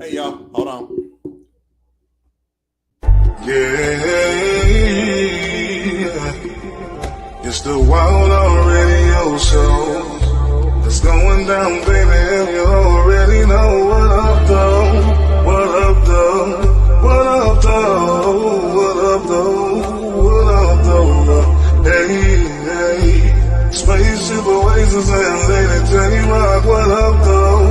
Hey, y'all, hold on. Yeah, it's the Wild Out Radio Show. It's going down, baby, and you already know what up, though. What up, though? What up, though? What up, though? What up, though? Hey, Spaceship Oasis and Lady J Rock. What up, though?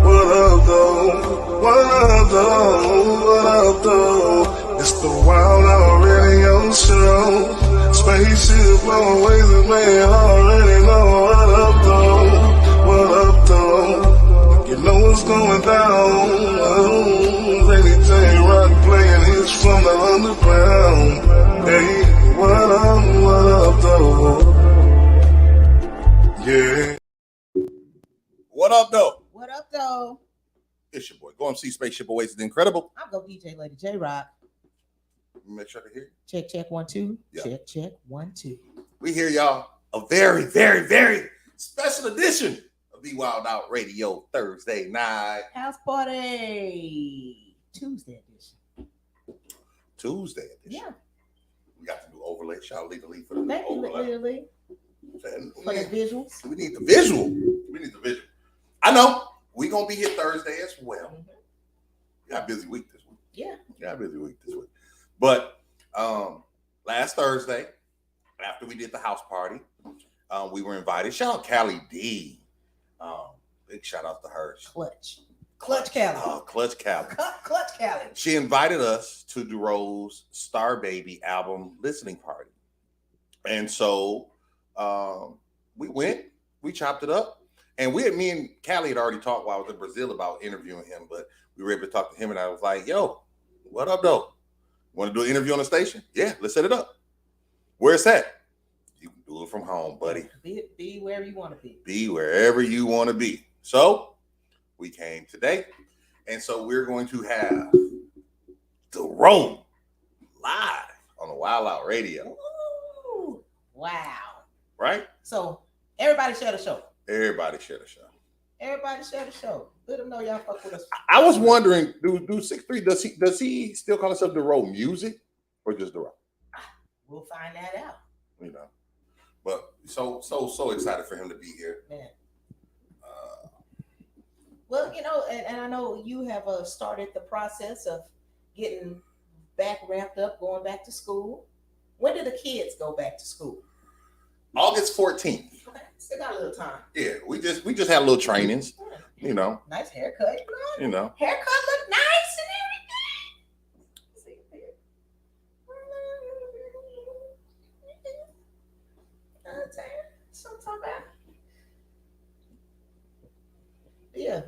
What up, though? What up, though? What up, though? It's the Wild Out Radio Show. Spaceship Oasis, man, already know what up, though. What up, though? You know what's going down. Lady J Rock playing hits from the underground. Hey, what up, though? Yeah. What up, though? What up, though? It's your boy. Go MC Spaceship Oasis the Incredible. I'm going to DJ Lady J Rock. Make sure to hear. Check, 1, 2. Yeah. Check, 1, 2. We hear y'all a very, very, very special edition of the Wild Out Radio Thursday night. House party. Tuesday edition. Yeah. We got to do overlay. Shall leave the lead for the Thank you, overlay. Lily. For the visuals. We need the visual. I know. We're going to be here Thursday as well. Mm-hmm. We got a busy week this week. Yeah. But last Thursday, after we did the house party, we were invited. Shout out Callie D. Big shout out to her. Clutch Callie. Clutch Callie. Clutch Callie. She invited us to Durrough's Star Baby album listening party. And so we went, we chopped it up. And me and Callie had already talked while I was in Brazil about interviewing him, but we were able to talk to him, and I was like, yo, what up, though? Want to do an interview on the station? Yeah, let's set it up. Where's that? You can do it from home, buddy. Be wherever you want to be. Be wherever you want to be. So we came today, and so we're going to have Durrough live on the Wild Out Radio. Ooh, wow. Right? So everybody share the show. Everybody share the show. Let them know y'all fuck with us. I was wondering, do 6'3", does he still call himself Durrough Music or just Durrough? We'll find that out. You know. But so excited for him to be here. Man. Well, and I know you have started the process of getting back ramped up, going back to school. When do the kids go back to school? August 14th. Okay, still got a little time. Yeah, we just had a little trainings, Nice haircut. Haircut look nice and everything. See here. So I'm talking about. Yeah.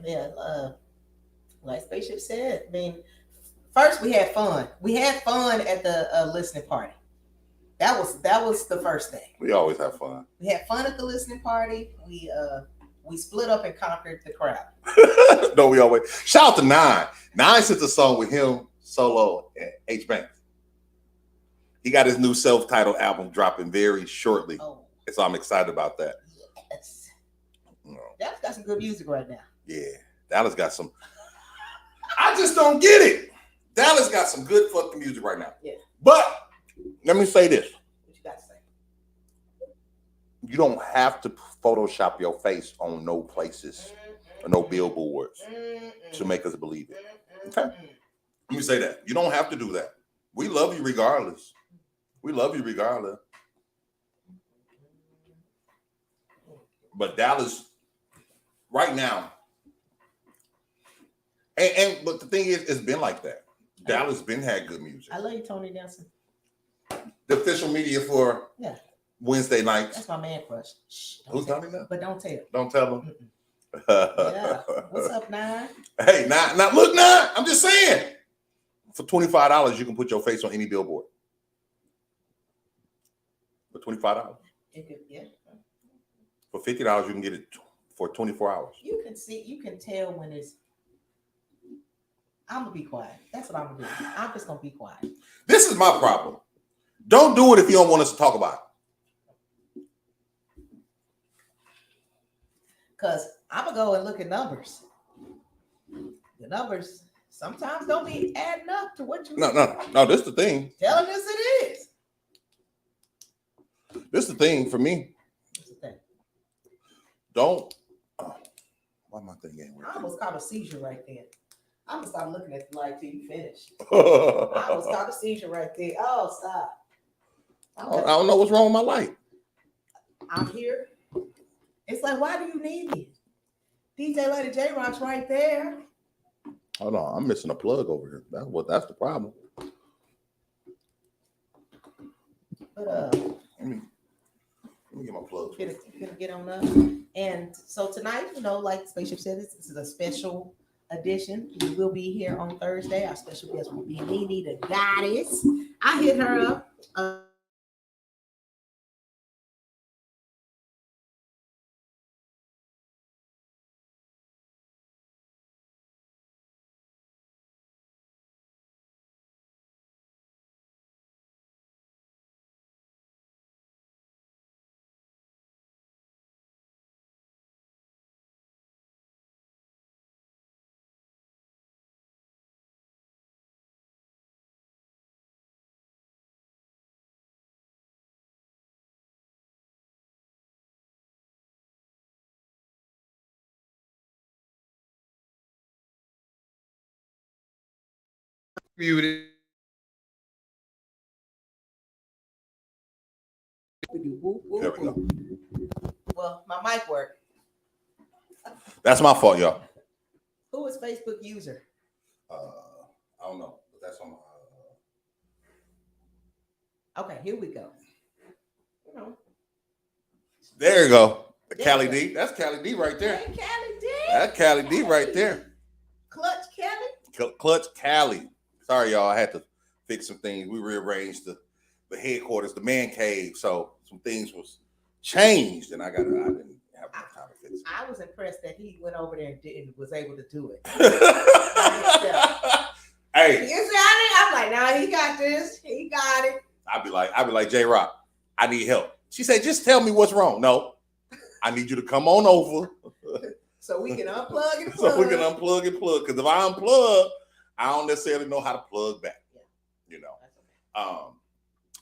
Like Spaceship said, I mean, first we had fun. We had fun at the listening party. That was the first thing. We always have fun. We had fun at the listening party. We split up and conquered the crowd. No, we always shout out to Nine. Nine sent a song with him solo and H Banks. He got his new self-titled album dropping very shortly. Oh. So I'm excited about that. Yes. Dallas got some good music right now. Yeah, Dallas got some. I just don't get it. Dallas got some good fucking music right now. Yeah. But let me say this. What you got to say? You don't have to Photoshop your face on no places or no billboards to make us believe it. Okay? Let me say that. You don't have to do that. We love you regardless. But Dallas, right now, but the thing is, it's been like that. Dallas been had good music. I love you, Tony Nelson. The official media for Wednesday nights. That's my man crush. Shh, who's Tony Nelson? But don't tell. Don't tell him. Yeah. What's up, Nine? Hey, Nine. Look, Nine. I'm just saying. For $25, you can put your face on any billboard. For $25. Yeah. For $50, you can get it for 24 hours. You can tell when it's. I'm gonna be quiet. That's what I'm gonna do. I'm just gonna be quiet. This is my problem. Don't do it if you don't want us to talk about it. Because I'm gonna go and look at numbers. The numbers sometimes don't be adding up to what you No. This is the thing. telling us it is. This is the thing for me. What's the thing? Don't. Oh, why my thing ain't I working? almost caught a seizure right then. I'm gonna stop looking at the light till you finish. I I almost caught a seizure right there. Oh, stop. don't know what's wrong with my light. I'm here. It's like, why do you need me? DJ Lady J Rock's right there. Hold on, I'm missing a plug over here. That's the problem. But Let me get my plug. get on up. And so tonight, like Spaceship said, this is a special edition. We will be here on Thursday. Our special guest will be Nene the Goddess. I hit her up. Muted. There we go. Well, my mic worked. That's my fault, y'all. Who is Facebook user? I don't know, but that's on my. Okay, here we go. There you go. There Callie you go. D. That's Callie D right there. Hey, Callie D. That's Callie D right there. Clutch Kelly. Clutch Callie. Sorry, y'all. I had to fix some things. We rearranged the headquarters, the man cave. So some things was changed, and I didn't have enough time to fix it. I was impressed that he went over there and was able to do it. Hey, You see, I'm like, nah, he got this. He got it. I'd be like, J Rock, I need help. She said, just tell me what's wrong. No, I need you to come on over. So we can unplug and plug. So we can unplug and plug. Because if I unplug, I don't necessarily know how to plug back.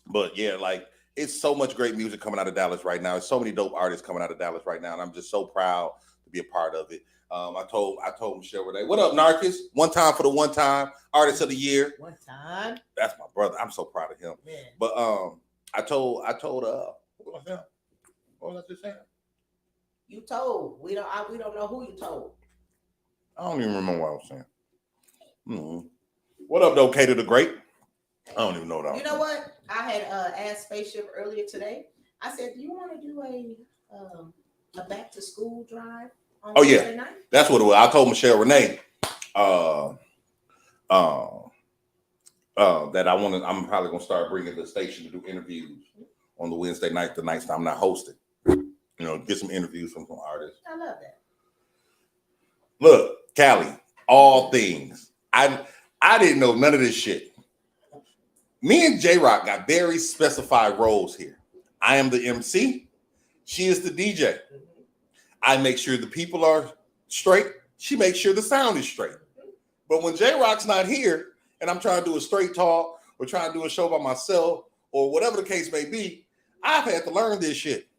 But yeah, like it's so much great music coming out of Dallas right now. There's so many dope artists coming out of Dallas right now, and I'm just so proud to be a part of it. I told Michelle Renee, what up, Narcus? One time for the one time artist of the year. One time. That's my brother. I'm so proud of him. Man. But I told what was that? What was I just saying? You told. We don't know who you told. I don't even remember what I was saying. Mm-hmm. What up, though, Kato the Great? I don't even know what I was You know what? I had asked Spaceship earlier today. I said, do you want to do a back to school drive on Thursday night? That's what it was. I told Michelle Renee that I'm probably gonna start bringing the station to do interviews on the Wednesday night, the nights I'm not hosting. Get some interviews from some artists. I love that. Look, Callie, all things. I didn't know none of this shit. Me and J Rock got very specified roles here. I am the MC. She is the DJ. I make sure the people are straight. She makes sure the sound is straight. But when J Rock's not here and I'm trying to do a straight talk or trying to do a show by myself or whatever the case may be, I've had to learn this shit.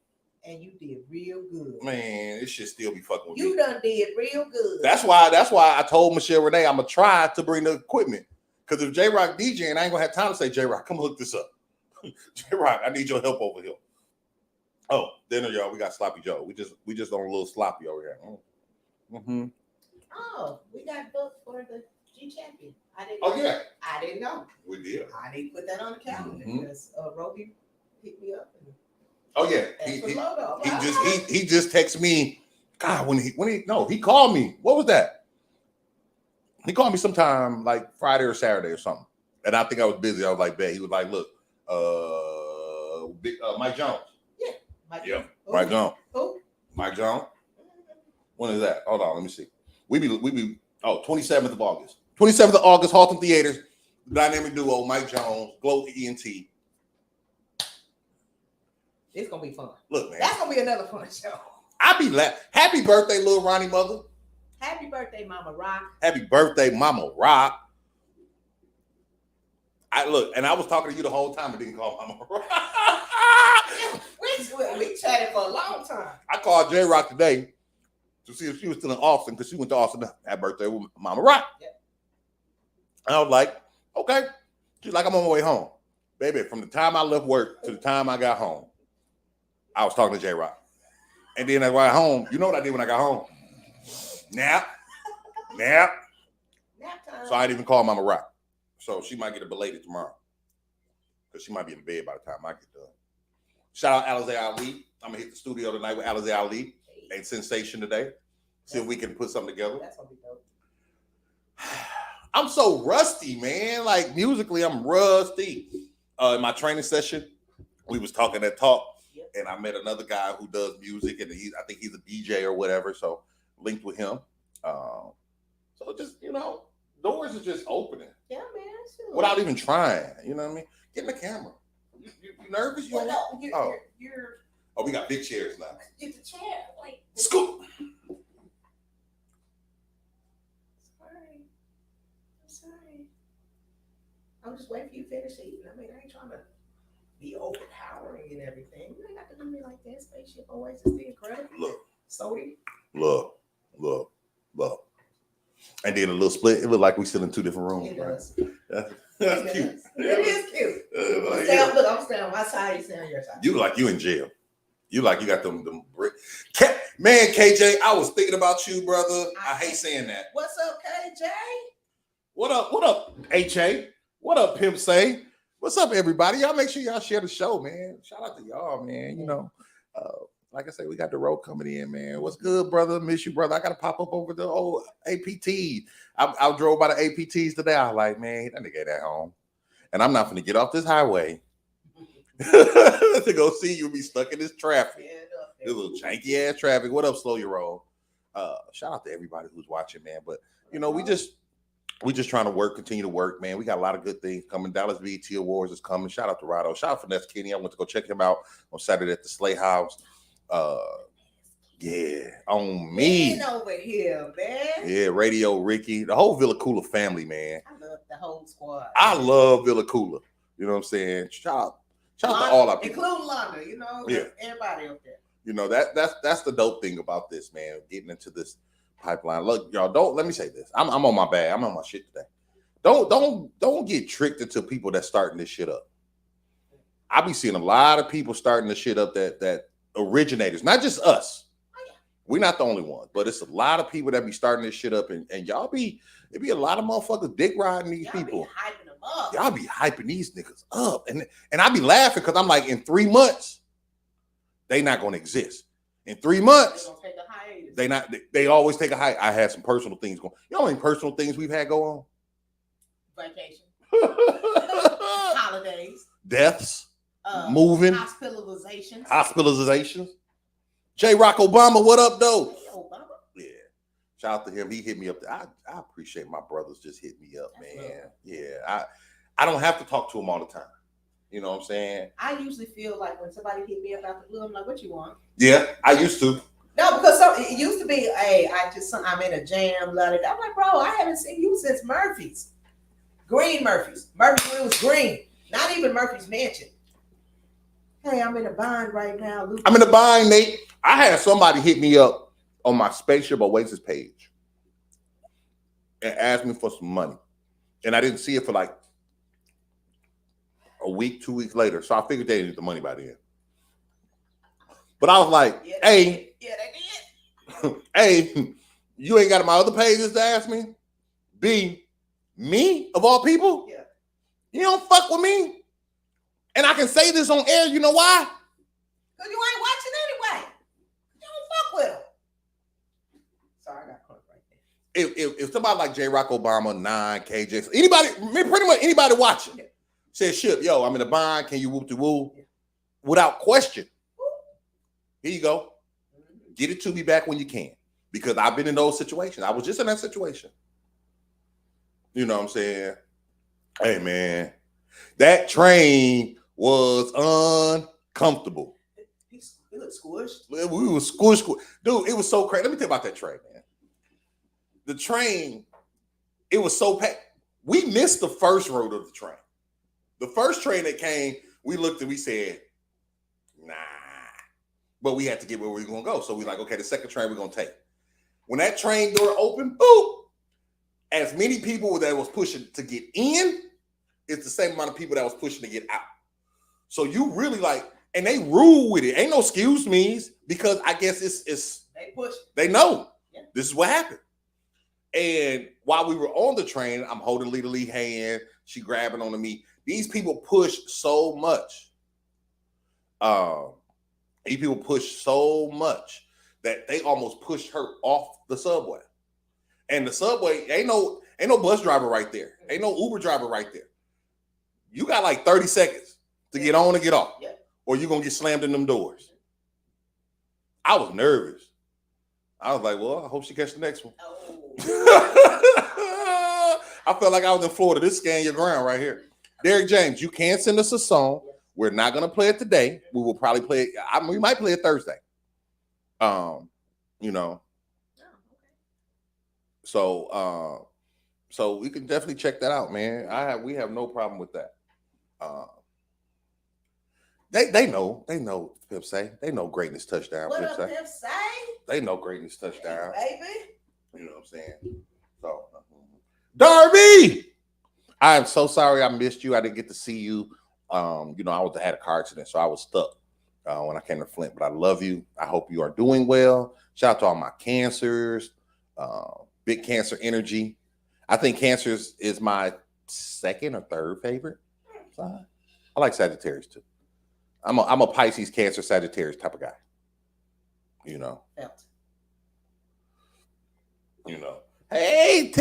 And you did real good. Man, this shit still be fucking with me. You done did real good. That's why I told Michelle Renee I'm gonna try to bring the equipment. Because if J Rock DJing, I ain't gonna have time to say, J Rock, come hook this up. J Rock, I need your help over here. Oh, dinner, y'all. We got Sloppy Joe. We just on a little sloppy over here. Mm-hmm. Oh, we got booked for the G Champion. I didn't. Oh yeah, I didn't know. we did. I need to put that on the calendar because Roby picked me up. And Oh yeah, he just texted me. God, he called me. What was that? He called me sometime like Friday or Saturday or something, and I think I was busy. I was like, "Bet." He was like, "Look, Mike Jones." Yeah, Mike. Yeah, Mike Jones. Who? Mike Jones. When is that? Hold on, let me see. We be 27th of August. 27th of August, Halton Theaters, dynamic duo, Mike Jones, Glow ENT. It's gonna be fun. Look, man. That's gonna be another fun show. Happy birthday, little Ronnie mother. Happy birthday, Mama Rock. Happy birthday, Mama Rock. I was talking to you the whole time and didn't call Mama Rock. we chatted for a long time. I called J Rock today to see if she was still in Austin because she went to Austin to have birthday with Mama Rock. Yeah. And I was like, okay. She's like, I'm on my way home. Baby, from the time I left work to the time I got home, I was talking to J Rock. And then I got home. You know what I did when I got home? Nap. Nap time. So I didn't even call Mama Rock. So she might get a belated tomorrow. Because she might be in bed by the time I get done. Shout out Alizé Ali. I'm going to hit the studio tonight with Alizé Ali and Sensation today. See if we can put something together. That's going to be dope. I'm so rusty, man. Like musically, I'm rusty. In my training session, we was talking that talk. And I met another guy who does music, and I think he's a DJ or whatever. So linked with him. So just doors are just opening. Yeah, man. Sure. Without even trying, you know what I mean? Get in the camera. You nervous? Well, no, you're. Oh, we got big chairs now. Get the chair, like. Scoop. Sorry. I'm just waiting for you to finish eating. I mean, I ain't trying to be overpowering and everything. You ain't got to do me like that. Spaceship always is the incredible. Look. Sody. Look. And then a little split. It looked like we still in two different rooms. It does. That's cute. It is cute. I'm staying on my side. You stay on your side. You look like you in jail. You like you got them brick. Man, KJ, I was thinking about you, brother. I hate saying that. What's up, KJ? What up, HA? What up, Pimp Say? What's up, everybody? Y'all make sure y'all share the show, man. Shout out to y'all, man. You know, like I say, we got the road coming in, man. What's good, brother? Miss you, brother. I got to pop up over the old APT. I drove by the APTs today. I was like, man, that nigga ain't at home. And I'm not going to get off this highway to go see you be stuck in this traffic. This little janky ass traffic. What up, Slow Your Roll? Shout out to everybody who's watching, man. But, you know, we just trying to continue to work, man. We got a lot of good things coming. Dallas BET Awards is coming. Shout out to Rado. Shout out to Finesse Kenny. I went to go check him out on Saturday at the Slay House. Yeah, on me. Over here, man. Yeah, Radio Ricky. The whole Villa Coola family, man. I love the whole squad. I love Villa Coola. You know what I'm saying? Shout out to all our people. Including Londa, you know, yeah. Everybody up there. You know, that's the dope thing about this, man. Getting into this pipeline. Look, y'all, let me say this. I'm on my bag. I'm on my shit today. Don't get tricked into people that's starting this shit up. I be seeing a lot of people starting this shit up that originators, not just us. We're not the only ones, but it's a lot of people that be starting this shit up, and y'all it be a lot of motherfuckers dick riding these people. Be hyping them up. Y'all be hyping these niggas up, and I be laughing because I'm like, in 3 months, they not gonna exist. In 3 months, they gonna take a hiatus. They always take a hiatus. I had some personal things going. You know how many personal things we've had go on? Vacation, holidays, deaths, moving, hospitalizations. J. Rock Obama, what up, though? Hey, Obama. Yeah. Shout out to him. He hit me up. I appreciate my brothers just hit me up, man. Lovely. Yeah. I don't have to talk to him all the time. You know what I'm saying? I usually feel like when somebody hit me up out the blue, I'm like, what you want? Yeah, I used to. No, because it used to be, hey, I'm in a jam, blah, blah, blah. I'm like, bro, I haven't seen you since Murphy's. Murphy's when it was green. Not even Murphy's Mansion. Hey, I'm in a bind right now. Luke. I'm in a bind, Nate. I had somebody hit me up on my Spaceship Oasis page and asked me for some money. And I didn't see it for like a week, 2 weeks later. So I figured they didn't get the money by then. But I was like, hey. Yeah, they did. Hey, you ain't got my other pages to ask me? B, me of all people? Yeah. You don't fuck with me? And I can say this on air, you know why? Because you ain't watching anyway. You don't fuck with them. Sorry, I got caught right there. If somebody like J. Rock Obama, 9, KJ, anybody, pretty much anybody watching, says, shit, yo, I'm in a bind, can you whoop de woo? Yeah. Without question. Here you go. Get it to me back when you can. Because I've been in those situations. I was just in that situation. You know what I'm saying? Hey, man. That train was uncomfortable. look squished. We was squish. Dude, it was so crazy. Let me tell you about that train, man. The train, it was so packed. We missed the first road of the train. The first train that came, we looked and we said, nah. But we had to get where we were going to go. So we like, okay, the second train we're going to take. When that train door opened, boop, as many people that was pushing to get in, it's the same amount of people that was pushing to get out. So you really like, and they rule with it. Ain't no excuse me's because I guess it's They push. they know. Yeah. This is what happened. And while we were on the train, I'm holding Lita Lee hand. She grabbing onto me. These people push so much. These people push so much that they almost pushed her off the subway. And the subway, ain't no bus driver right there. Ain't no Uber driver right there. You got like 30 seconds to get on and get off. Yeah. Or you're going to get slammed in them doors. I was nervous. I was like, well, I hope she catch the next one. Oh. I felt like I was in Florida. This scan your ground right here. Derek James, you can send us a song. We're not going to play it today. We will probably play it. We might play it Thursday. You know. So we can definitely check that out, man. We have no problem with that. They know Pimp say. They know greatness touchdown. What Pimp up, say. Pimp say? They know greatness touchdown. Hey, baby. You know what I'm saying? So Darby, I am so sorry I missed you. I didn't get to see you. I had a car accident, so I was stuck when I came to Flint. But I love you. I hope you are doing well. Shout out to all my cancers. Big Cancer energy. I think Cancers is my second or third favorite sign. I like Sagittarius too. I'm a Pisces, Cancer, Sagittarius type of guy. You know. Hey,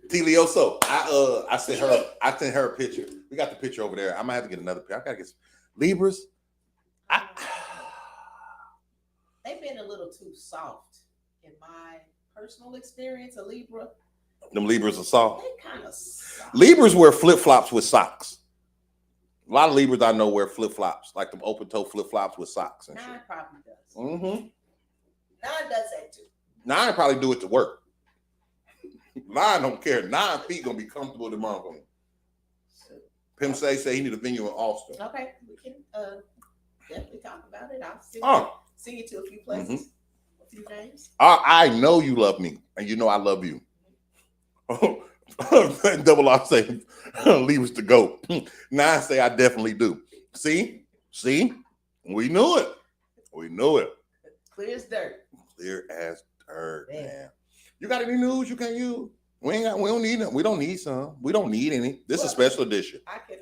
Telioso. I sent her a picture. We got the picture over there. I might have to get another picture. I gotta get some Libras. They've been a little too soft in my personal experience. A Libra. Them Libras are soft. They kind of soft. Libras wear flip-flops with socks. A lot of Libras I know wear flip-flops, like them open-toe flip-flops with socks and shit. Nine probably does. Mm-hmm. Nine does that too. Nine probably do it to work. Nine don't care. 9 feet gonna be comfortable tomorrow. Pimp say he need a venue in Austin. Okay, we can definitely talk about it. I'll sing you to a few places, a few names. I know you love me, and you know I love you. Double R say leave us to go. 9 say I definitely do. See, we knew it. Clear as dirt. Clear as dirt, man. You got any news you can use? We don't need them. We don't need some. We don't need any. This is a special edition. I can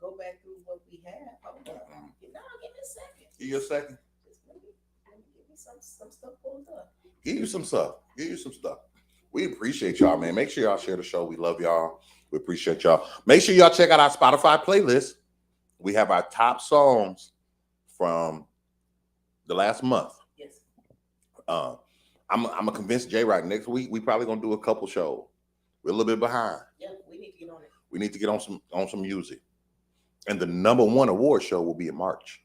go back through what we have. Hold on. Give me a second. Give you a second. Let me give me some stuff pulled up. Give you some stuff. We appreciate y'all, man. Make sure y'all share the show. We love y'all. We appreciate y'all. Make sure y'all check out our Spotify playlist. We have our top songs from the last month. Yes. I'm gonna convince J-Rock next week. We probably gonna do a couple shows. We're a little bit behind. Yeah, we need to get on it. We need to get on some music. And the #1 award show will be in March.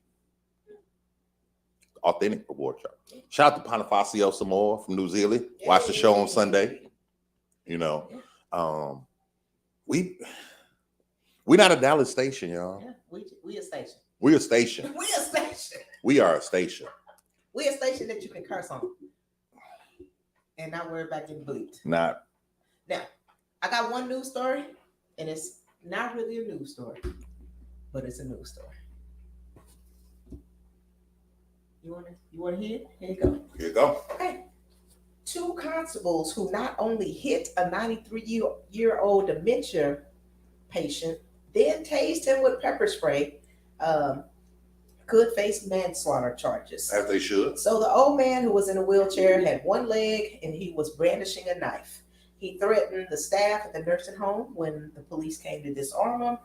Authentic award show. Shout out to Bonifacio some more from New Zealand. Watch the show on Sunday. We not a Dallas station, y'all. Yeah, we a station. We a station. We a station. We are a station. We a station that you can curse on. And not worry about getting bleeped. Not. Now, I got one news story, and it's not really a news story, but it's a news story. You wanna hear it? Here you go. Here you go. Okay. 2 constables who not only hit a 93-year-old dementia patient, then tased him with pepper spray, could face manslaughter charges. As they should. So the old man who was in a wheelchair had one leg and he was brandishing a knife. He threatened the staff at the nursing home when the police came to disarm him.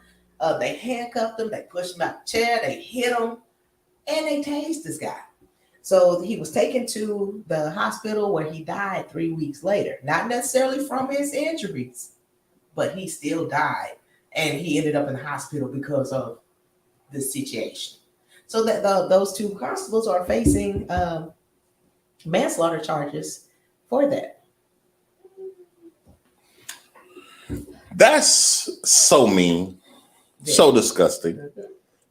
They handcuffed him, they pushed him out the chair, they hit him, and they tased this guy. So he was taken to the hospital where he died 3 weeks later. Not necessarily from his injuries, but he still died. And he ended up in the hospital because of the situation. So that those two constables are facing manslaughter charges for that. That's so mean, so disgusting.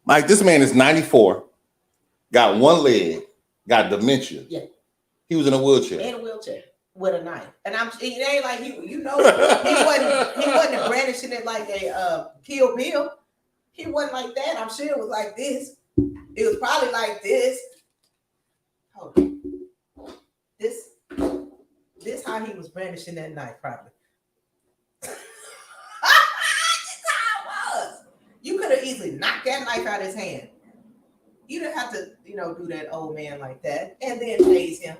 Like this man is 94, got one leg, got dementia. Yeah. He was in a wheelchair. In a wheelchair with a knife. And it ain't like he wasn't brandishing it like a Kill Bill. He wasn't like that. I'm sure it was like this. It was probably like this. Hold on. This how he was brandishing that knife, probably. That's how it was. You could have easily knocked that knife out of his hand. You didn't have to, do that old man like that and then tase him,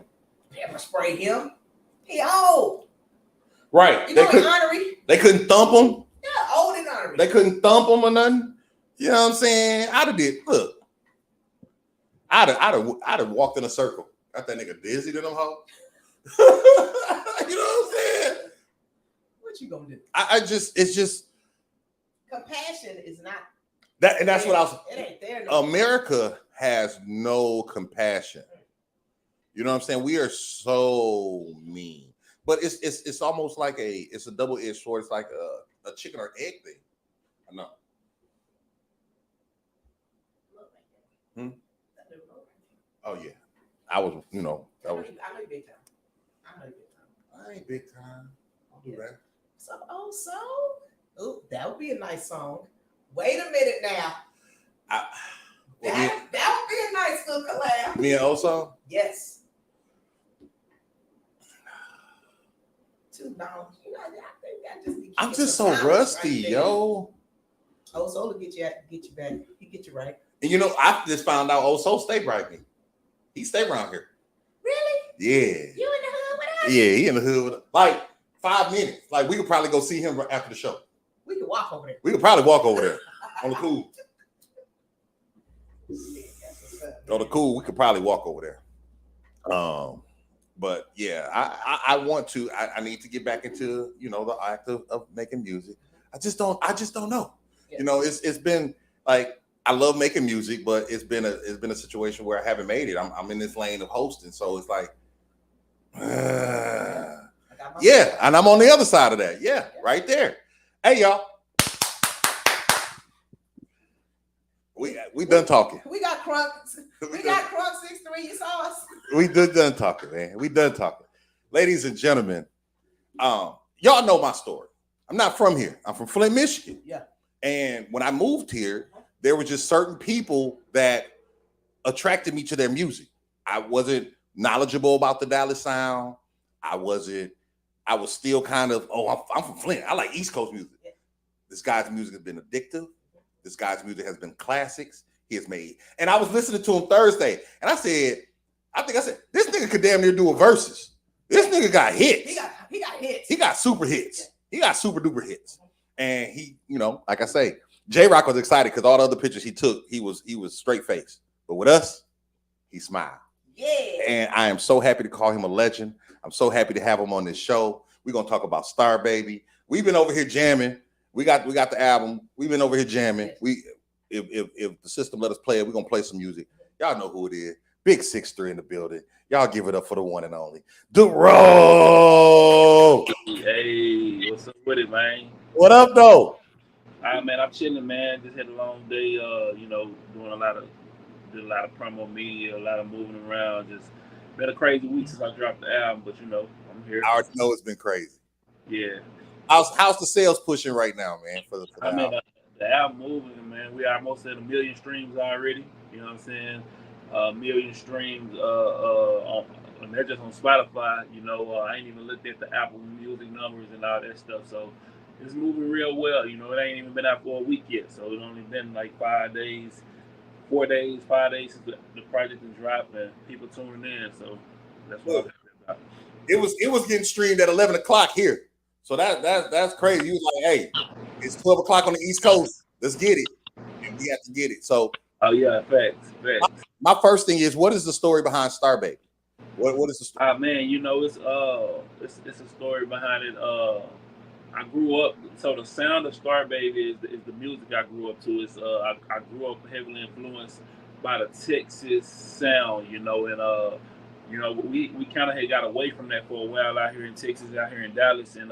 pepper spray him. He old. Right. They couldn't thump him. Yeah, old and honorary. They couldn't thump him or nothing. You know what I'm saying? I'd have walked in a circle. Got that nigga dizzy to them hoe. You know what I'm saying? What you gonna do? It's just compassion is not that, and that's what I was. It ain't there. No America has no compassion. You know what I'm saying? We are so mean, but it's almost like it's a double-edged sword. It's like a chicken or egg thing. I know. Oh yeah, I was. That was. I know you big time. I ain't big time. I'll do that. Some old song. Oh, that would be a nice song. Wait a minute now. That would be a nice little collab. Me and Oso? Yes. Too long. I'm just so rusty, right yo. Oso will get you back. He get you right. And I just found out Oso stay right me. He stay around here. Really? Yeah. You in the hood with us? Yeah, he in the hood with us. Like 5 minutes. Like we could probably go see him after the show. We could walk over there. We could probably walk over there on the cool. On the cool, we could probably walk over there. But yeah, I want to. I need to get back into the act of making music. I just don't know. Yeah. It's been like I love making music, but it's been a situation where I haven't made it. I'm in this lane of hosting, so it's like, yeah, and I'm on the other side of that. Yeah, right there. Hey y'all, we done talking. We got Crunk. We got Crunk 6'3". You saw us. We done talking, man. We done talking, ladies and gentlemen. Y'all know my story. I'm not from here. I'm from Flint, Michigan. Yeah. And when I moved here, there were just certain people that attracted me to their music. I wasn't knowledgeable about the Dallas sound. I was still kind of, I'm from Flint. I like East Coast music. Yeah. This guy's music has been addictive. This guy's music has been classics. He has made. And I was listening to him Thursday, and I said, this nigga could damn near do a verses. This nigga got hits. He got hits. He got super hits. Yeah. He got super duper hits. And he, like I say, J-Rock was excited because all the other pictures he took, he was straight faced. But with us, he smiled. Yeah. And I am so happy to call him a legend. I'm so happy to have him on this show. We're gonna talk about Star Baby. We've been over here jamming. We got the album. We've been over here jamming. If the system let us play it, we're gonna play some music. Y'all know who it is. Big 6'3" in the building. Y'all give it up for the one and only Durrough. Hey, what's up with it, man? What up, though? Man, I'm chilling, man. Just had a long day. Doing a lot of promo media, a lot of moving around. Just been a crazy week since I dropped the album, but I'm here. I already know it's been crazy. Yeah. How's the sales pushing right now, man? For the album? The album moving, man. We are almost at 1 million streams already. You know what I'm saying? 1 million streams. And they're just on Spotify. I ain't even looked at the Apple Music numbers and all that stuff. So it's moving real well. It ain't even been out for a week yet. So it's only been like 5 days since the project has dropped and people tuning in. So that's what I'm happy about. It was getting streamed at 11 o'clock here. So that's crazy. You was like, hey, it's 12 o'clock on the East Coast. Let's get it. And we have to get it. So oh yeah, facts. My first thing is, what is the story behind Star Baby? What is the story? Man, it's a story behind it. I grew up, so the sound of Star Baby is the music I grew up to. I grew up heavily influenced by the Texas sound, you know, and we kind of had got away from that for a while out here in Texas, out here in Dallas, and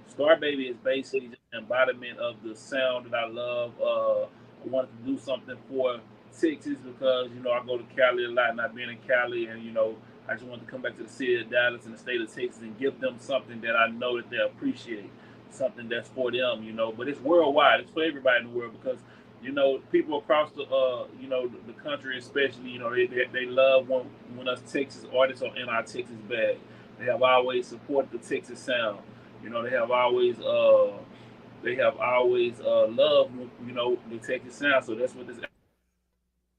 Star Baby is basically just an embodiment of the sound that I love. I wanted to do something for Texas because I go to Cali a lot, not being in Cali, and I just wanted to come back to the city of Dallas and the state of Texas and give them something that I know that they appreciate, something that's for them, But it's worldwide. It's for everybody in the world because people across the country, especially, they love when us Texas artists are in our Texas bag. They have always supported the Texas sound. They have always loved, the Texas sound. So that's what this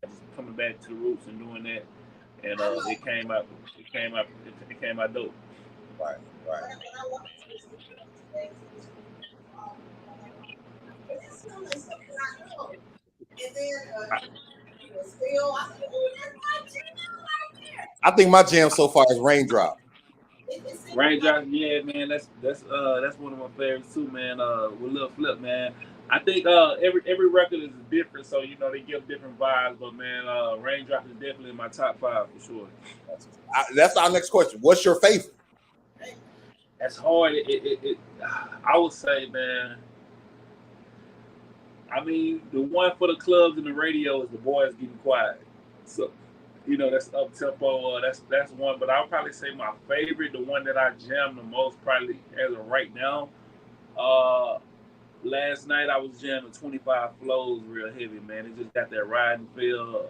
just coming back to the roots and doing that. And it came out dope. Right. I think my jam so far is Raindrop. Raindrop, yeah, man, that's one of my favorites too, man. With Lil Flip, man. I think every record is different, so they give different vibes. But man, Raindrop is definitely in my top 5 for sure. That's our next question. What's your favorite? That's hard. I would say, man. I mean, the one for the clubs and the radio is The Boys Getting Quiet. So, that's up tempo. That's one. But I'll probably say my favorite, the one that I jam the most, probably as of right now. Last night I was jamming 25 Flows real heavy, man. It just got that riding feel.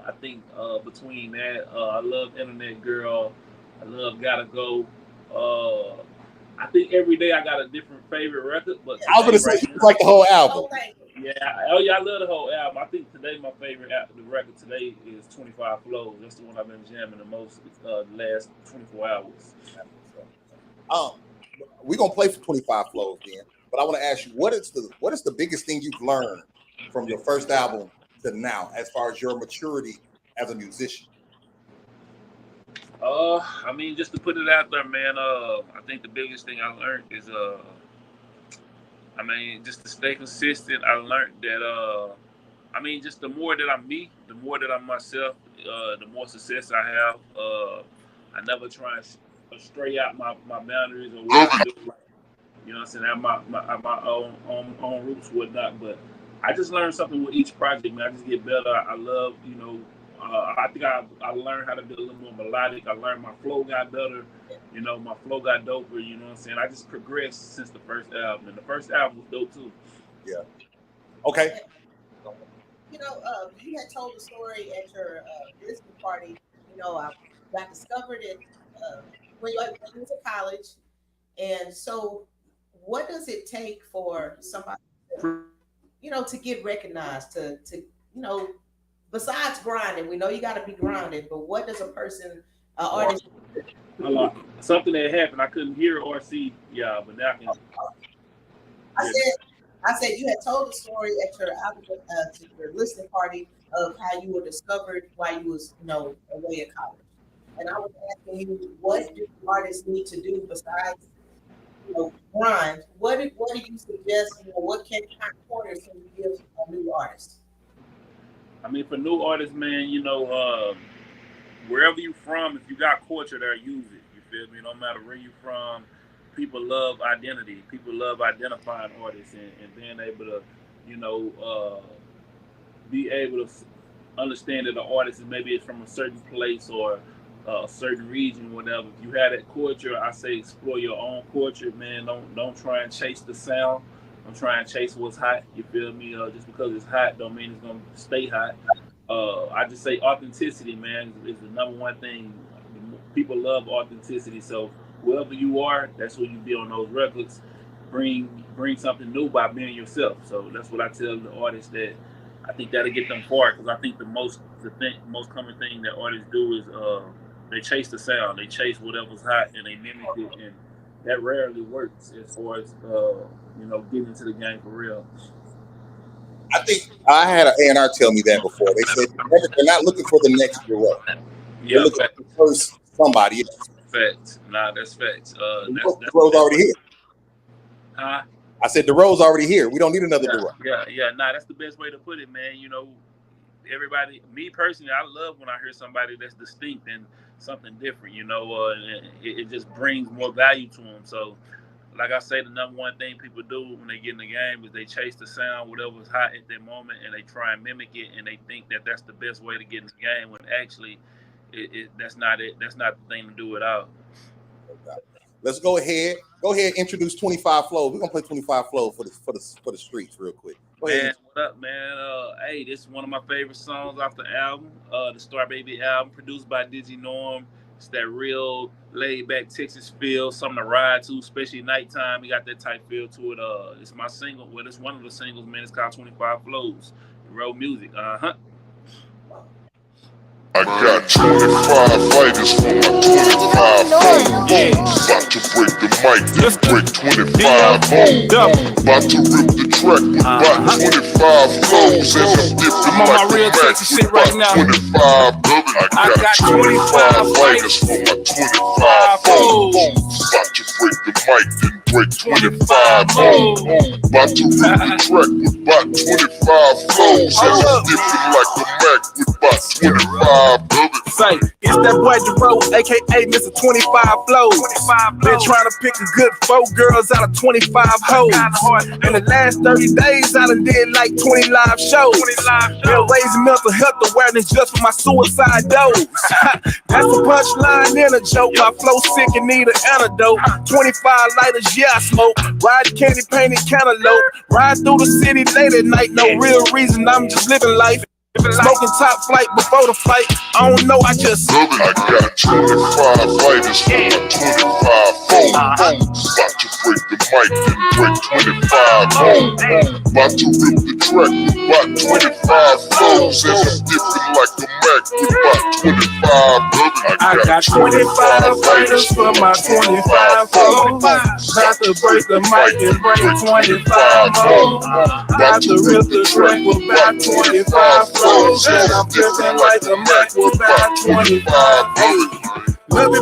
I think between that, I love Internet Girl. I love Gotta Go. I think every day I got a different favorite record. But I was gonna say it's like the whole album. Yeah, I love the whole album. I think today my favorite the record today is 25 Flows. That's the one I've been jamming the most the last 24 hours. We're gonna play for 25 Flows then. But I want to ask you, what is the biggest thing you've learned from your first album to now, as far as your maturity as a musician? I mean, just to put it out there, man. I think the biggest thing I learned is, just to stay consistent. I learned that, just the more that I'm me, the more that I'm myself, the more success I have. I never try and stray out my boundaries or what I do. I'm saying? I have my own roots, whatnot. But I just learned something with each project, man. I just get better. I love, I think I learned how to be a little more melodic. I learned my flow got better. My flow got doper. You know what I'm saying? I just progressed since the first album. And the first album was dope, too. Yeah. Okay. You had told the story at your listening party. I got discovered it when you went to college. And so what does it take for somebody to get recognized, to besides grinding? We know you got to be grinding, but what does a person, artist? Something that happened. I couldn't hear or see, but now I can. I said you had told the story at your listening party of how you were discovered while you was away at college, and I was asking you, what do artists need to do besides grind? What do you suggest? What kind of pointers can you give a new artist? I mean, for new artists, man, wherever you from, if you got culture there, use it. You feel me? No matter where you from, people love identity. People love identifying artists and being able to, be able to understand that the artist is maybe it's from a certain place or a certain region, whatever. If you have that culture, I say explore your own culture, man. Don't try and chase the sound. Don't try and chase what's hot. You feel me? Just because it's hot don't mean it's gonna stay hot. I just say authenticity, man, is the number one thing. People love authenticity. So wherever you are, that's where you be on those records. Bring something new by being yourself. So that's what I tell the artists, that I think that'll get them far, because I think the most common thing that artists do is they chase the sound, they chase whatever's hot, and they mimic it, and that rarely works as far as getting into the game for real. I think I had an A&R tell me that before. They said they're not looking for the next Durrough. They're looking for the first somebody else. Facts. Nah, that's facts. Durrough's already here. Huh? I said Durrough's already here. We don't need another Durrough. Yeah. Nah, that's the best way to put it, man. everybody, me personally, I love when I hear somebody that's distinct and something different, and it just brings more value to them. So, like I say, the number one thing people do when they get in the game is they chase the sound, whatever's hot at that moment, and they try and mimic it, and they think that that's the best way to get in the game. When actually, that's not it. That's not the thing to do at all. Let's go ahead. Go ahead. Introduce 25 Flow. We're gonna play 25 Flow for the streets real quick. Go ahead. Man, what up, man? Hey, this is one of my favorite songs off the album, the Star Baby album, produced by Dizzy Norm. It's that real laid back Texas feel, something to ride to, especially nighttime. We got that type feel to it. It's my single. Well, it's one of the singles, man. It's called 25 Flows. Road music. I got 25 fighters for my 25 foes. About to break the mic, then break 25 holes. About to rip the track with about 25 flows. And I'm dipping I'm on like my real the Texas Mac shit with right now. 25 dubs. I got 25 fighters for my 25 foes. About to break the mic, then break 25 holes. About to rip the track with about 25 flows. And I'm dipping like the Mac with about 25. Say, it's that boy Durrough, aka Mr. 25 Flows. Been trying to pick a good 4 girls out of 25 hoes. In the last 30 days, I done did like 20 live shows. Been raising mental health awareness just for my suicide dose. That's a punchline in a joke. My flow sick and need an antidote. 25 lighters, yeah, I smoke. Ride candy painted cantaloupe. Ride through the city late at night. No real reason, I'm just living life. Smoking top flight before the fight. I don't know, I just I got 25 fighters for my 25 foes. About to break the mic, then break 25 holes. About to rip the track with about 25 flows. And I'm dipping like the Mac with about 25 I got 25 fighters for my 25 foes. About to break the mic and break 25 holes. About to rip the track with about 25 flows. And I'm dipping like the Mac with about 25. Love it,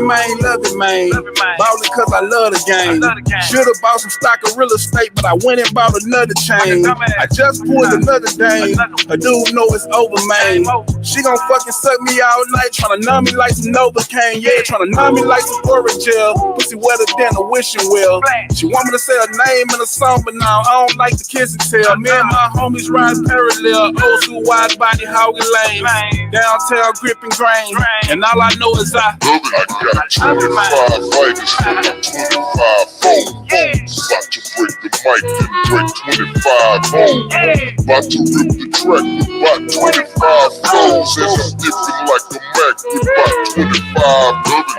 man. Ballin' cause I love the game. Should've bought some stock of real estate, but I went and bought another chain. I just pulled another dame. A dude know it's over, man. She gon' fucking suck me all night, tryna numb me like some Novocaine. Yeah, tryna numb me like some orange gel. Pussy wetter than a wishing well. She want me to say her name in a song, but now I don't like to kiss and tell. Me and my homies ride parallel. Old school wide body hogging lanes. Downtown gripping grain. And all I know is I got 25 fighters for my 25 foes. About to break the mic, then break 25 holes. About to rip the track with about 25 flows. And I'm dipping like the Mac with about 25.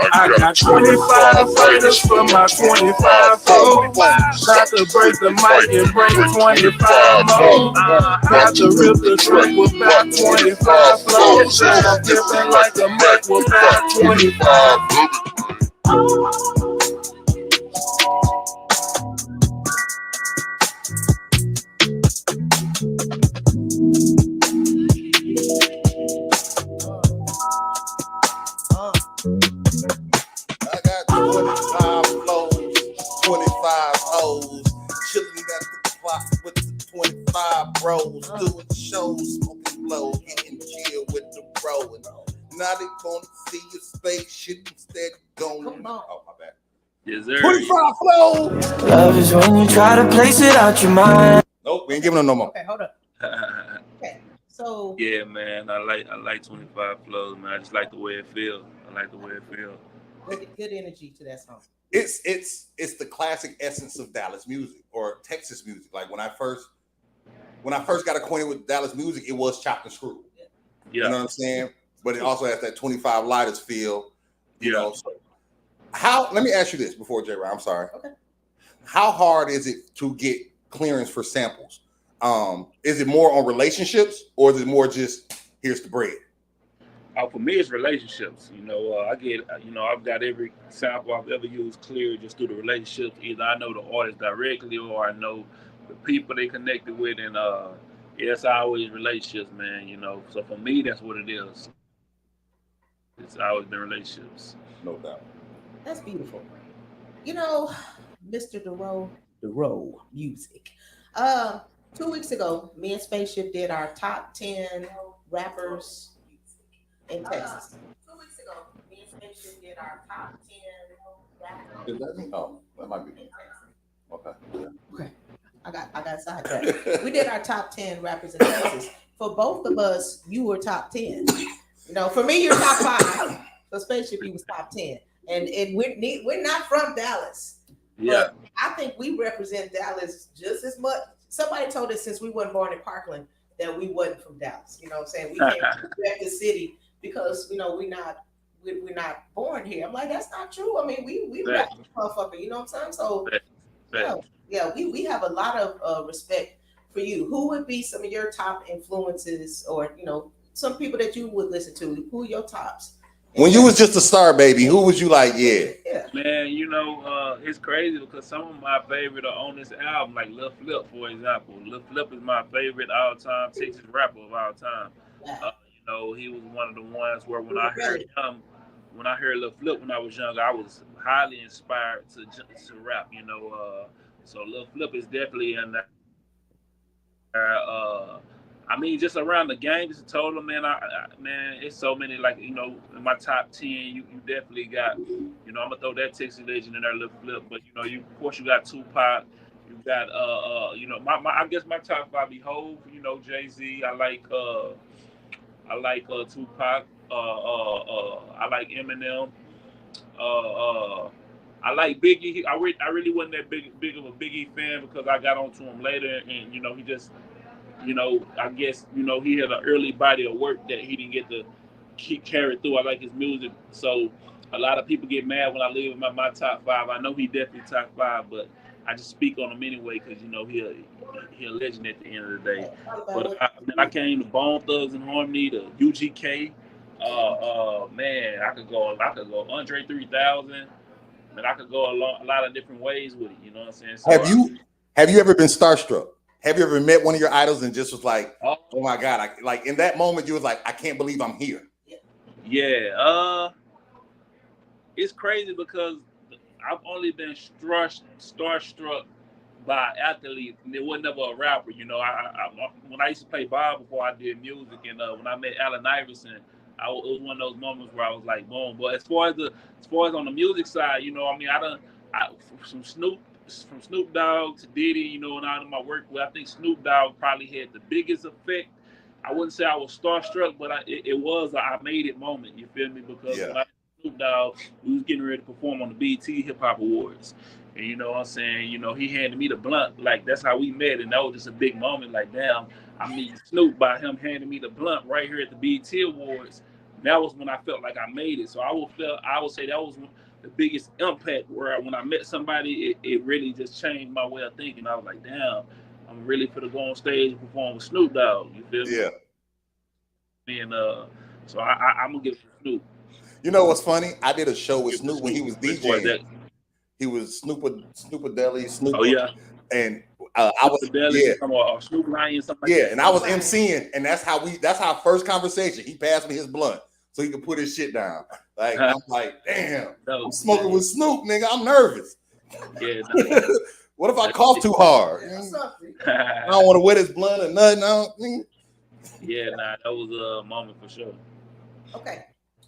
I got 25 fighters for my 25 foes. About to break the mic and break 25 holes. About to rip the track with about 25 flows. And I'm dipping like the Mac with about 25. I got 25 flows, 25 hoes, chilling at the clock with the 25 bros, doing shows, smoking blow, getting chill with the bro. And now they gonna see your spaceship instead going. Oh, my bad. Yes, sir. 25 flows. Love is when you try to place it out your mind. Nope, we ain't giving them no more. Okay, hold up. Okay, so Yeah, man, I like 25 Flows, man. I just like the way it feels. good energy to that song. It's the classic essence of Dallas music or Texas music. Like when I first got acquainted with Dallas music, it was chopped and screwed. Yeah. You know what I'm saying? But it also has that 25 lighters feel. You know. So let me ask you this before J-Roy, I'm sorry. Okay. How hard is it to get clearance for samples? Is it more on relationships or is it more just here's the bread? For me, it's relationships. I've got every sample I've ever used clear just through the relationships. Either I know the artist directly or I know the people they connected with. And it's always relationships, man. So for me, that's what it is. It's always been relationships. No doubt. That's beautiful. Mr. Durrough music. 2 weeks ago, me and Spaceship did our top 10 rappers in Texas. 2 weeks ago, me and Spaceship did our top 10 rappers. Is that me? Oh, that might be me. Okay. Okay. I got sidetracked. We did our top 10 rappers in Texas. For both of us, you were top 10. You know, for me, you're top 5. For Spaceship, you was top 10. And we're not from Dallas. Yeah. But I think we represent Dallas just as much. Somebody told us since we weren't born in Parkland that we wasn't from Dallas. You know what I'm saying? We can't rep the city because, you know, we're not born here. I'm like, that's not true. I mean, we rap this motherfucker. You know what I'm saying? So, yeah, we have a lot of respect for you. Who would be some of your top influences, or you know, some people that you would listen to? Who are your tops? When you was just a star baby, who was you like? Yeah. Man, you know, it's crazy because some of my favorite are on this album, like Lil Flip, for example. Lil Flip is my favorite all-time Texas rapper of all time. You know, he was one of the ones where when I heard Lil Flip when I was young, I was highly inspired to rap. You know, so Lil Flip is definitely in there. I mean, just around the game, just total, man. Man, it's so many. Like, you know, in my top 10, you definitely got. You know, I'm gonna throw that Texas legend in there, Lil Flip. But you know, of course, you got Tupac. You got, you know, I guess my top 5 be Hov. You know, Jay-Z. I like Tupac. I like Eminem. I like Biggie. I really wasn't that big of a Biggie fan because I got onto him later, and you know, he just. You know, I guess, you know, he had an early body of work that he didn't get to carry through. I like his music. So a lot of people get mad when I leave my top 5. I know he definitely top 5, but I just speak on him anyway because, you know, he a legend at the end of the day. But I came to Bone Thugs and Harmony, to UGK. Man, I could go Andre 3000. And I could go a lot of different ways with it. You know what I'm saying? So Have you ever been starstruck? Have you ever met one of your idols and just was like, oh my God, like in that moment you was like, I can't believe I'm here. Yeah. It's crazy because I've only been starstruck by athletes, and it was never a rapper. You know, when I used to play ball before I did music, and when I met Allen Iverson, it was one of those moments where I was like, boom. But as far as on the music side, you know, I mean, from Snoop Dogg to Diddy, you know, and out of my work with, I think Snoop Dogg probably had the biggest effect. I wouldn't say I was starstruck, but it was a I made it moment. You feel me? Because when I met Snoop Dogg, we was getting ready to perform on the BET Hip Hop Awards, and you know what I'm saying, you know, he handed me the blunt. Like, that's how we met, and that was just a big moment. Like, damn, I meet Snoop by him handing me the blunt right here at the BET Awards. That was when I felt like I made it. So I would say that was the biggest impact, where when I met somebody, it really just changed my way of thinking. I was like, damn, I'm really finna go on stage and perform with Snoop Dogg. You feel me? Yeah. And so I'm gonna give it to Snoop. You know what's funny? I did a show with Snoop when he was DJing. He was Snoop-a-Deli. Oh yeah. And I was Snoop Lion, something like that. And I was MCing, and that's our first conversation. He passed me his blunt so he could put his shit down. Like, I'm like, damn, I'm smoking with Snoop, nigga. I'm nervous. Yeah. What if I cough too hard? I don't want to wet his blunt or nothing. Yeah, that was a moment for sure. Okay.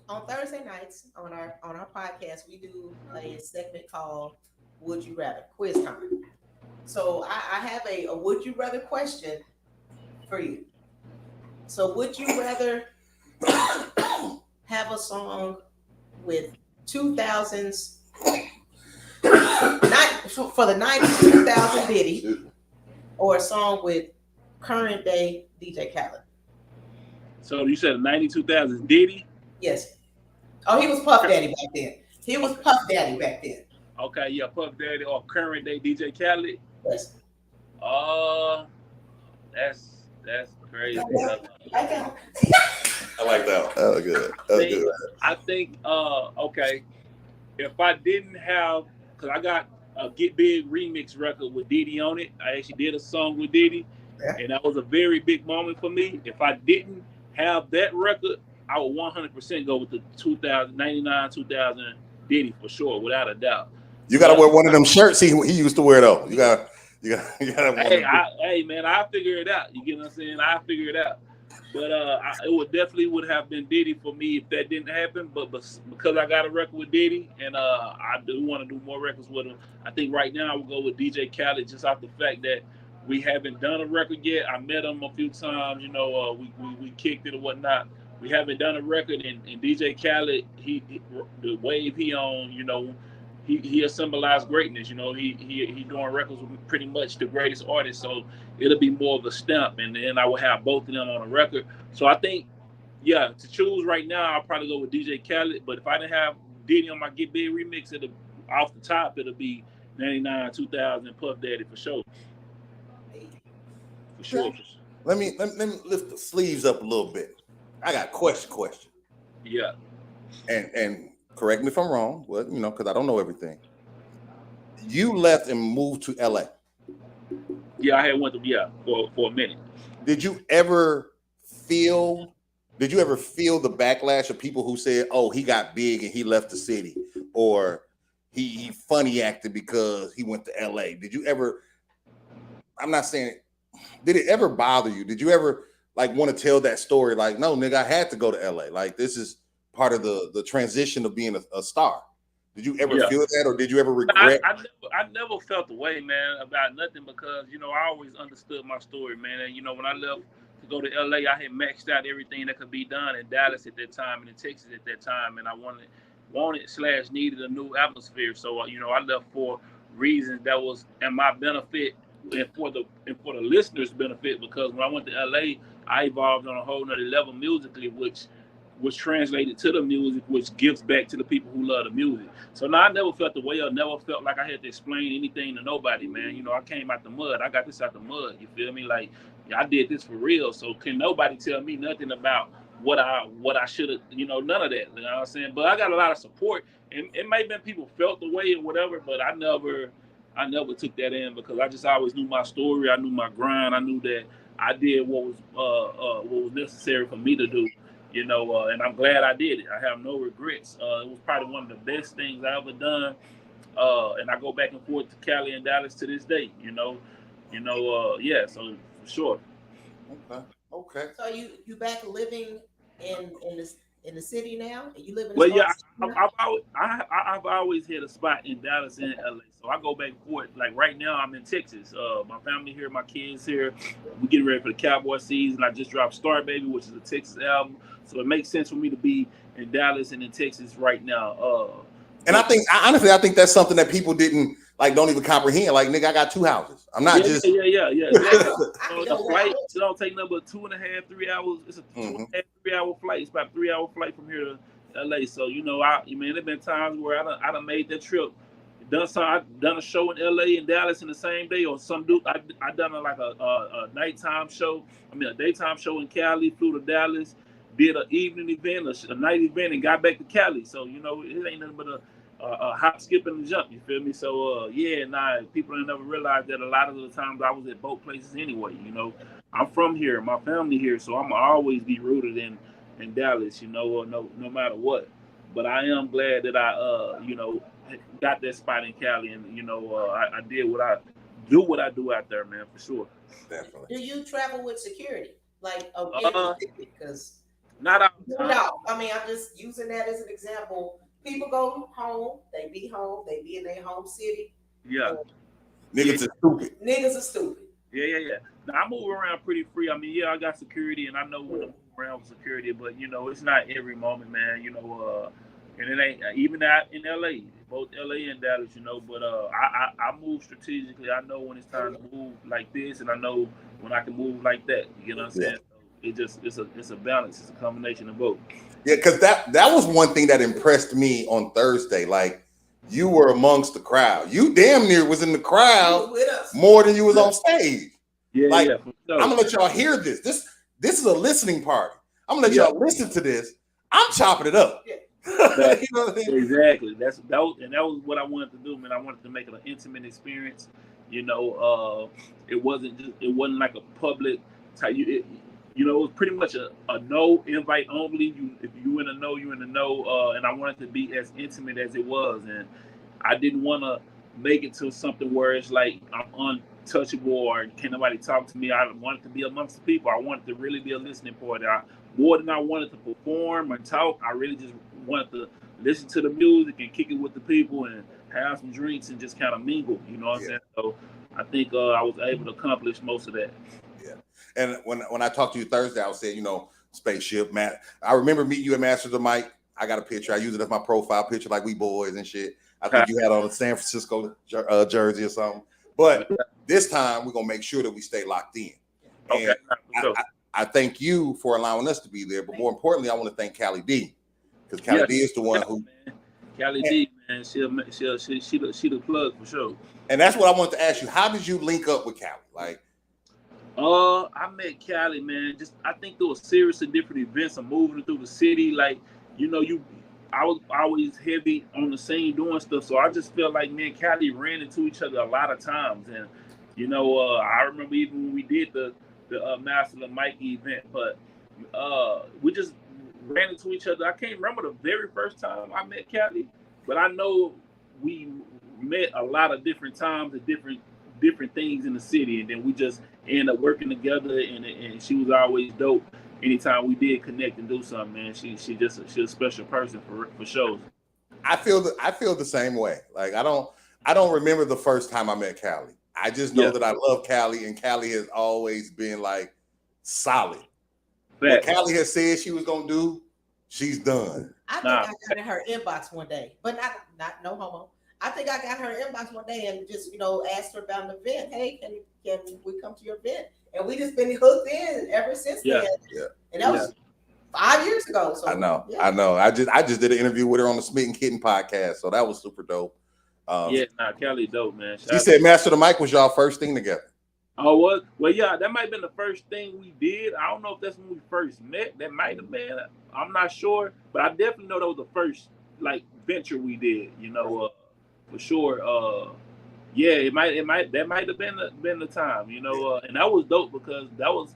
On Thursday nights on our podcast, we do a segment called Would You Rather? Quiz time. So I have a would you rather question for you. So would you rather have a song with 2000s for the 90s 2000 Diddy, or a song with current day DJ Khaled? So you said 92,000 Diddy? Yes. Oh, he was Puff Daddy back then. Okay, yeah, Puff Daddy or current day DJ Khaled. Yes. That's crazy. I like that one. That was good. I think okay, if I didn't have, because I got a Get Big remix record with Diddy on it. I actually did a song with Diddy, and that was a very big moment for me. If I didn't have that record, I would 100% go with the 2099 2000 Diddy for sure, without a doubt. You gotta wear one of them shirts he used to wear though. You gotta. Hey man, I'll figure it out. You get what I'm saying? I'll figure it out. But it would definitely would have been Diddy for me if that didn't happen. But because I got a record with Diddy, and I do want to do more records with him, I think right now I would go with DJ Khaled just off the fact that we haven't done a record yet. I met him a few times, we kicked it or whatnot. We haven't done a record, and DJ Khaled, he the wave he on, he symbolized greatness. He doing records with pretty much the greatest artists, so it'll be more of a stamp, and then I will have both of them on a record. So I think, yeah, to choose right now, I'll probably go with DJ Khaled. But if I didn't have Diddy on my Get Big remix, off the top, it'll be 99, 2000, Puff Daddy for sure. For sure. Let me lift the sleeves up a little bit. I got question. Yeah. And correct me if I'm wrong, well, because I don't know everything. You left and moved to LA. Yeah, I had went to for a minute. Did you ever feel the backlash of people who said, "Oh, he got big and he left the city," or he funny acted because he went to LA? Did you ever? I'm not saying. Did it ever bother you? Did you ever want to tell that story? Like, no, nigga, I had to go to LA. Like, this is part of the transition of being a star. Did you ever feel that, or did you ever regret? I never felt the way, man, about nothing because I always understood my story, man. And when I left to go to LA, I had maxed out everything that could be done in Dallas at that time and in Texas at that time, and I wanted/needed a new atmosphere. So I left for reasons that was in my benefit and for the listeners' benefit, because when I went to LA, I evolved on a whole nother level musically, which was translated to the music, which gives back to the people who love the music. So now I never felt the way, or never felt like I had to explain anything to nobody, man. I came out the mud. I got this out the mud. You feel me? Like, I did this for real. So can nobody tell me nothing about what I should have, none of that. You know what I'm saying? But I got a lot of support, and it may have been people felt the way or whatever, but I never took that in because I just always knew my story. I knew my grind. I knew that I did what was necessary for me to do. And I'm glad I did it. I have no regrets. It was probably one of the best things I ever done. And I go back and forth to Cali and Dallas to this day. Yeah. So for sure. Okay. So you back living in the city now? You live in? Well, yeah. I've always had a spot in Dallas and LA. So I go back and forth. Like right now, I'm in Texas. My family here, my kids here. We getting ready for the Cowboy season. I just dropped Star Baby, which is a Texas album. So it makes sense for me to be in Dallas and in Texas right now. And I think that's something that people don't even comprehend. Like, nigga, I got 2 houses. I'm not just. Yeah. Exactly. The flight, it don't take nothing but 2.5, 3 hours. It's a 2.5, 3 hour flight. It's about a 3 hour flight from here to LA. So, there's been times where I done made that trip. I done a show in LA and Dallas in the same day, or some dude. I done a nighttime show. A daytime show in Cali. Flew to Dallas, did an evening event, a night event, and got back to Cali. So it ain't nothing but a hop, skip, and a jump. You feel me? So people ain't never realized that a lot of the times I was at both places anyway. I'm from here, my family here, so I'm always be rooted in Dallas. No matter what. But I am glad that I got that spot in Cali, and I did what I do out there, man, for sure. Definitely. Do you travel with security? Because not all the time. No, I'm just using that as an example. People go home, they be in their home city. Yeah. Niggas are stupid. Yeah. Now, I move around pretty free. I got security, and I know when to move around with security, but it's not every moment, man. And it ain't even out in LA, both LA and Dallas, but I move strategically. I know when it's time to move like this, and I know when I can move like that. You know what I'm saying? So it's a balance. It's a combination of both. Yeah, because that was one thing that impressed me on Thursday. Like, you were amongst the crowd. You damn near was in the crowd more than you was on stage. Yeah, I'm gonna let y'all hear this. This is a listening party. I'm gonna let y'all listen to this. I'm chopping it up. Yeah. Exactly. That was what I wanted to do, man. I wanted to make it an intimate experience. It wasn't like a public type. It was pretty much a no invite only. If you in the know, you in the know. And I wanted to be as intimate as it was, and I didn't want to make it to something where it's like I'm untouchable or can nobody talk to me. I wanted to be amongst the people. I wanted to really be a listening party. More than I wanted to perform and talk, I really just wanted to listen to the music and kick it with the people and have some drinks and just kind of mingle. You know what I'm saying? So I think I was able to accomplish most of that. Yeah. And when I talked to you Thursday, I was saying, spaceship, Matt. I remember meeting you at Masters of Mike. I got a picture. I use it as my profile picture, like we boys and shit. I think you had on a San Francisco jersey or something. But this time, we're going to make sure that we stay locked in. Okay. And I thank you for allowing us to be there. But more importantly, I want to thank Callie D. Because Callie D is the one who... Callie D, man, she the plug for sure. And that's what I want to ask you. How did you link up with Callie? Like, I met Callie, man. Just I think through a series of different events. I'm moving through the city, like I was always heavy on the scene doing stuff, so I just felt like me and Callie ran into each other a lot of times, and I remember even when we did the Master of Mikey event, but we just ran into each other. I can't remember the very first time I met Callie, but I know we met a lot of different times at different things in the city, and then we just ended up working together, and she was always dope. Anytime we did connect and do something, man, she's a special person for shows. I feel the same way. Like I don't remember the first time I met Callie. I just know that I love Callie, and Callie has always been like solid. What Callie has said she was gonna do, she's done. I think I got in her inbox one day, but not no homo. I think I got her inbox one day and just asked her about an event. Hey, can we come to your event? And we just been hooked in ever since then. Yeah. And that was 5 years ago. So I know. I just did an interview with her on the Smitten Kitten podcast, so that was super dope. Callie dope, man. She said Master of the Mic was y'all first thing together. Oh, what? Well, yeah, that might have been the first thing we did. I don't know if that's when we first met. That might have been. I'm not sure, but I definitely know that was the first venture we did. For sure. That might have been the time. And that was dope because that was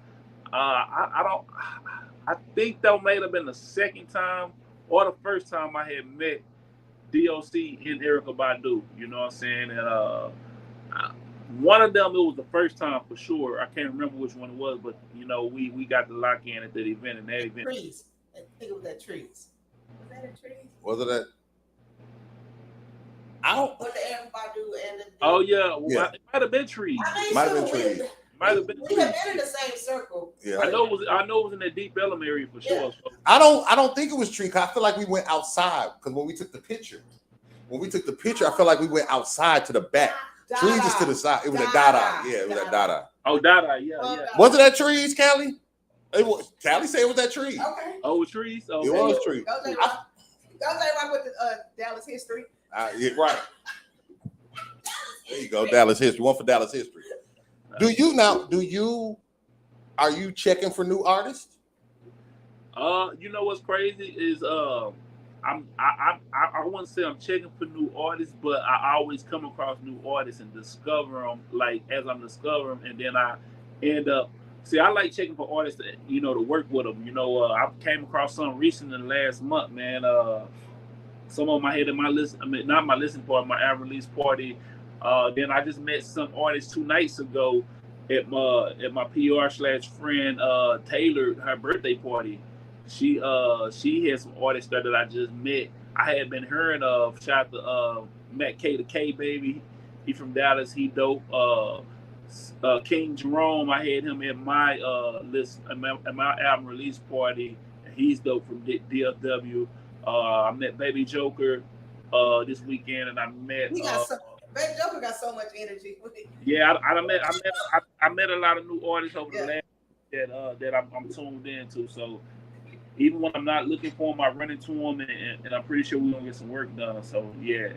I think that might have been the second time or the first time I had met DOC and Erykah Badu. You know what I'm saying? And one of them, it was the first time for sure. I can't remember which one it was, but we got the lock in at that event. And that event. Trees. I think it was at Trees. Was that at Trees? Was it at? What the Erykah Badu and the. Oh yeah, it might have been Trees. Might have been Trees. We have been in the same circle. Yeah, I know it was in that Deep Ellum area for sure. So. I don't think it was Tree. I feel like we went outside because when we took the picture, I feel like we went outside to the back. Dada. Trees is to the side. It was at Dada. Yeah, it was at Dada. Oh, Dada. Yeah. Was it at Trees, Callie? Callie said it was at Trees. Okay. Oh, it was Trees. Okay. It was Trees. Go rock with the Dallas history. Yeah, right. There you go, Dallas history. One for Dallas history. Are you checking for new artists? What's crazy is I wouldn't say I'm checking for new artists, but I always come across new artists and discover them as I'm discovering them, and then I end up. See, I like checking for artists that to work with them. I came across some recent in the last month, man. Some of them I had in my list. I mean, not my listening party, my ad release party. Then I just met some artists 2 nights ago at my PR/friend Taylor, her birthday party. She had some artists there that I just met. I had been hearing of. Shout out to Matt K the K baby. He from Dallas. He dope. King Jerome. I had him at my list at my album release party. He's dope from DFW. I met Baby Joker this weekend, and I met. Baby Joker got so much energy. Yeah, I met a lot of new artists over the last that I'm tuned into. So even when I'm not looking for them, I run into them, and I'm pretty sure we're gonna get some work done. So yeah,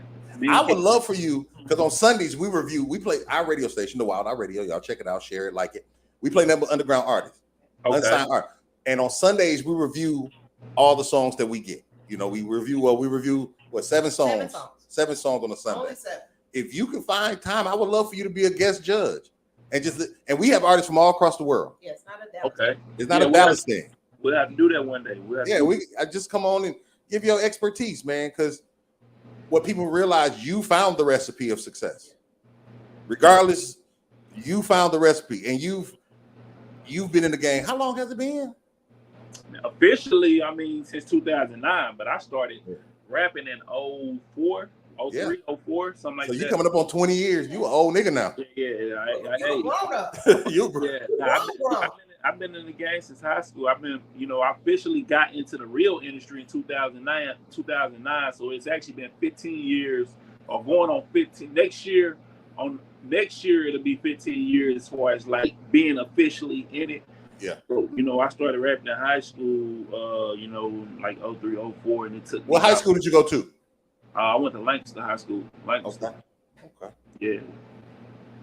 I would love for you because on Sundays we play our radio station, The Wild Eye Radio. Y'all check it out, share it, like it. We play number underground artists, unsigned art, and on Sundays we review all the songs that we get. We review 7 songs? 7 songs on a Sunday. Only 7. If you can find time, I would love for you to be a guest judge, and we have artists from all across the world. Yeah, it's not a Dallas. Okay, it's not a Dallas thing. We'll have to do that one day. I just come on and give your expertise, man, because what people realize, you found the recipe of success. Regardless, you found the recipe, and you've been in the game. How long has it been? Officially, I mean, since 2009, but I started rapping in 04, 03, 04, something like so that. So you coming up on 20 years. You an old nigga now. Yeah. You're grown up. I've been in the game since high school. I've been, I officially got into the real industry in 2009. So it's actually been 15 years, or going on 15. Next year it'll be 15 years as far as like being officially in it. Yeah. So, I started rapping in high school, like 03, 04, and it took. What high school did you go to? I went to Lancaster High School. Lancaster. Okay. Yeah.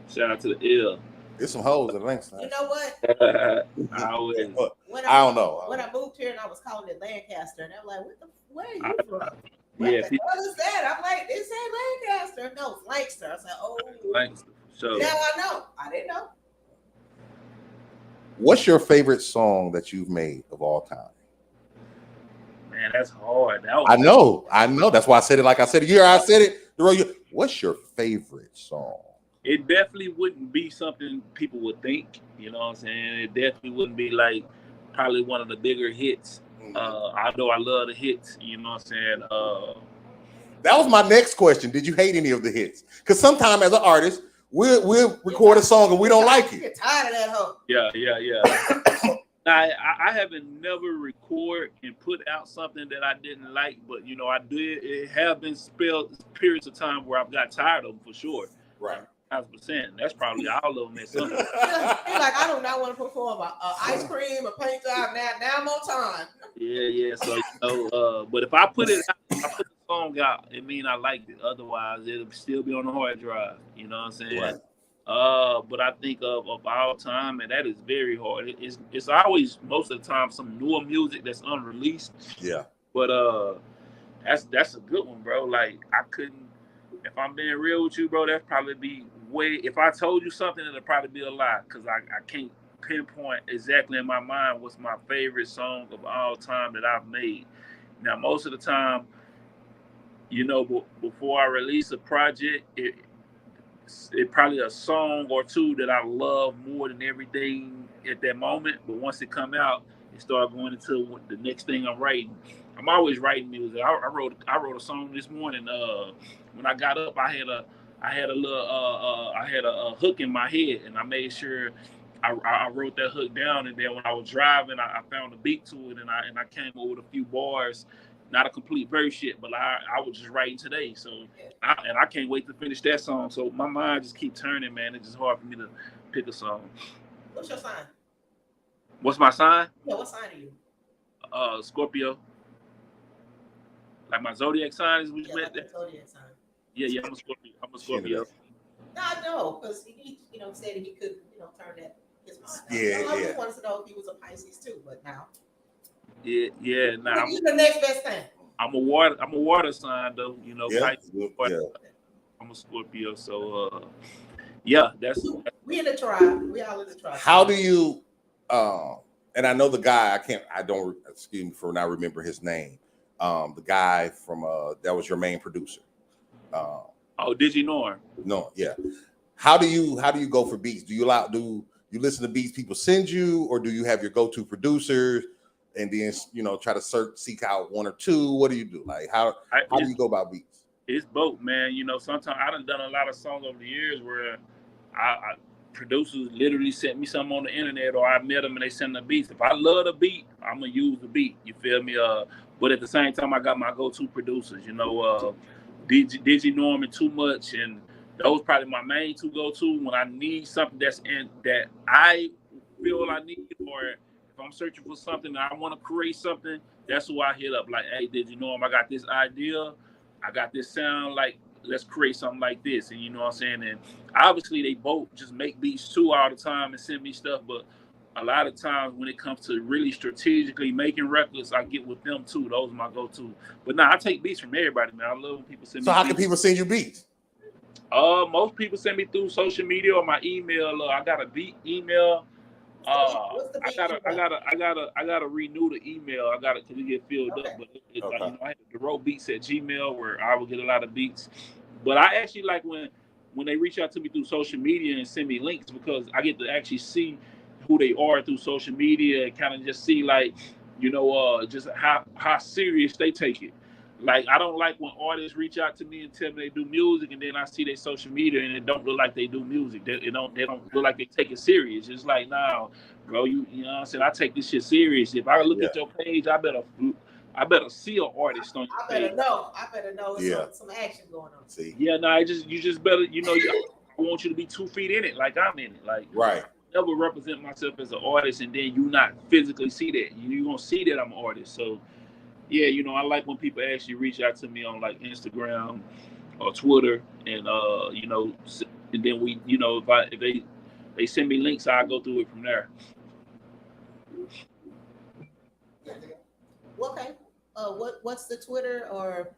Shout out to the L. There's some hoes in Lancaster. You know what? I don't know. When I moved here and I was calling it Lancaster, and I'm like, where are you from? Yeah. What the hell is that? I'm like, this ain't Lancaster. No, it's Lancaster. I said, oh. Lancaster. So now I know. I didn't know. What's your favorite song that you've made of all time? Man, that's hard. I know. That's why I said it like I said it. I said it. Durrough, what's your favorite song? It definitely wouldn't be something people would think. You know what I'm saying? It definitely wouldn't be like probably one of the bigger hits. Although I love the hits, you know what I'm saying? That was my next question. Did you hate any of the hits? Because sometimes as an artist, we'll record a song and we don't like it. Get tired of that hoe. Yeah. I haven't never record and put out something that I didn't like, but I did. It have been periods of time where I've got tired of them for sure. Right. 1,000%. That's probably all of them at some point. He's like, I do not want to perform ice cream or paint job now. Now I'm on time. Yeah. So but if I put the song out, it mean I liked it. Otherwise, it'll still be on the hard drive. You know what I'm saying? Right. But I think of all time, and that is very hard. It's always most of the time some newer music that's unreleased. Yeah. But that's a good one, bro. Like I couldn't, if I'm being real with you, bro, that'd probably be way. If I told you something, it'd probably be a lie, because I can't pinpoint exactly in my mind what's my favorite song of all time that I've made. Now, most of the time, before I release a project, it probably a song or two that I love more than everything at that moment. But once it come out, it start going into the next thing I'm writing. I'm always writing music. I wrote a song this morning. When I got up, I had a hook in my head, and I made sure I wrote that hook down. And then when I was driving, I found a beat to it, and I came up with a few bars. Not a complete verse yet, but I was just writing today. So, I can't wait to finish that song. So my mind just keep turning, man. It's just hard for me to pick a song. What's your sign? What's my sign? Yeah, what sign are you? Scorpio. Like my zodiac sign is what you meant? Like zodiac sign. Yeah, I'm a Scorpio. No, I know, because he, said he could, turn that his mind. Yeah. I just wanted to know if he was a Pisces too, but now. Yeah. Nah, He's the next best thing. I'm a water sign though. Pisces, Yeah. I'm a Scorpio, so that's. We in the tribe. We all in the tribe. How do you? And I know the guy. Excuse me for not remember his name. The guy from that was your main producer. DigiNorm. No, yeah. How do you go for beats? Do you listen to beats people send you, or do you have your go-to producers and then try to seek out one or two? What do you do? Like how do you go about beats? It's both, man. Sometimes I done a lot of songs over the years where I producers literally sent me something on the internet, or I met them and they send the beats. If I love the beat, I'm gonna use the beat. You feel me? But at the same time, I got my go-to producers. DigiNorm and Too Much, and those probably my main two go-to when I need something that I feel I need, or if I'm searching for something and I want to create something, that's who I hit up. Like, hey, DigiNorm, I got this idea, I got this sound, like, let's create something like this. And you know what I'm saying? And obviously they both just make beats too all the time and send me stuff, but a lot of times when it comes to really strategically making records, I get with them too. Those are my go-to. But I take beats from everybody, man. I love when people send me beats. So how can people send you beats? Most people send me through social media or my email. I got a beat email. What's the beat? I gotta renew the email. I gotta because we get filled up. But it's like, I had Durrough beats at Gmail where I will get a lot of beats. But I actually like when they reach out to me through social media and send me links because I get to actually see who they are through social media and kind of just see like, just how serious they take it. Like I don't like when artists reach out to me and tell me they do music and then I see their social media and it don't look like they do music. They don't look like they take it serious. It's like, nah, bro, you know what I'm saying? I take this shit serious. If I look at your page, I better see an artist on your page. I better know some action going on. See? Yeah, no, you just better, I want you to be 2 feet in it like I'm in it. Like right. I never represent myself as an artist and then you not physically see that. You gonna see that I'm an artist. So yeah, I like when people actually reach out to me on like Instagram or Twitter, and and then we, if they send me links, I'll go through it from there. Okay. What's the Twitter or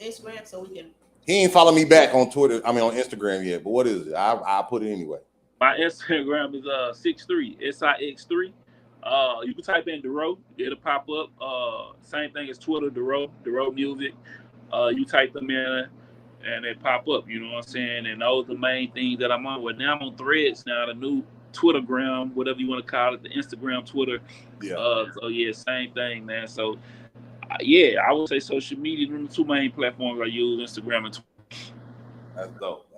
Instagram so we can? He ain't follow me back on Twitter. I mean on Instagram yet, but what is it? I'll put it anyway. My Instagram is 63 SIX3. You can type in Dorrough, it'll pop up. Same thing as Twitter, Dorrough Music. You type them in and they pop up, you know what I'm saying? And those are the main things that I'm on. Well, now I'm on Threads now, the new Twittergram, whatever you want to call it, the Instagram, Twitter. Yeah. So yeah, same thing, man. So yeah, I would say social media, the 2 main platforms I use, Instagram and Twitter. That's dope.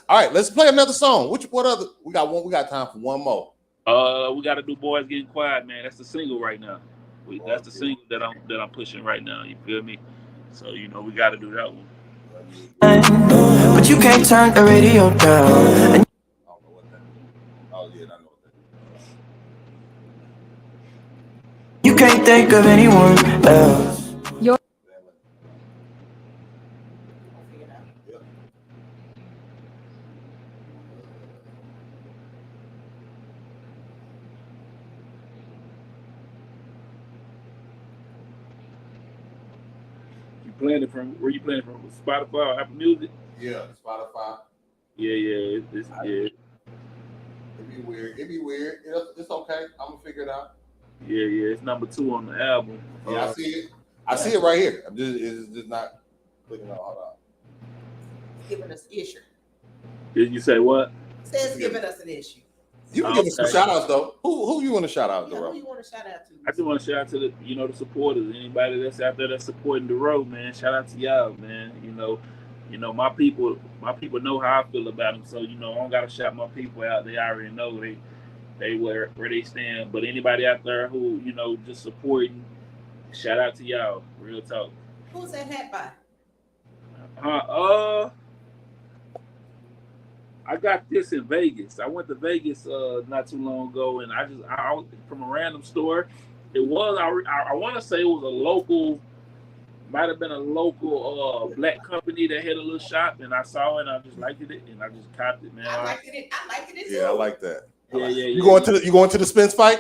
All right, let's play another song. What other? We got time for one more. We got to do Boys Getting Quiet, man. That's the single right now. That's the single that I'm pushing right now. You feel me? So we got to do that one. But you can't turn the radio down. I don't know what that is. Oh yeah, I know what that is. You can't think of anyone else. Playing it from where you playing from? Spotify or Apple Music? Yeah, Spotify. Yeah. It'd be weird. It's okay. I'm gonna figure it out. Yeah. It's number 2 on the album. Yeah, I see it. I see it right here. It's just not clicking out. Giving us issue. Did you say what? It says giving us an issue. You can give us some shout outs though. Who you want to shout out, Dorrough? Who you want to shout out to? I just want to shout out to the the supporters, anybody that's out there that's supporting Durrough, man. Shout out to y'all, man. My people know how I feel about them. So I don't gotta shout my people out. They already know they where they stand. But anybody out there who just supporting, shout out to y'all. Real talk. Who's that hat by? I got this in Vegas. I went to Vegas not too long ago, and I from a random store. It was I want to say it was a local, might have been a local black company that had a little shop, and I saw it, and I just liked it, and I just copped it, man. I liked it too. Yeah, I like that. Yeah. You going to the Spence fight?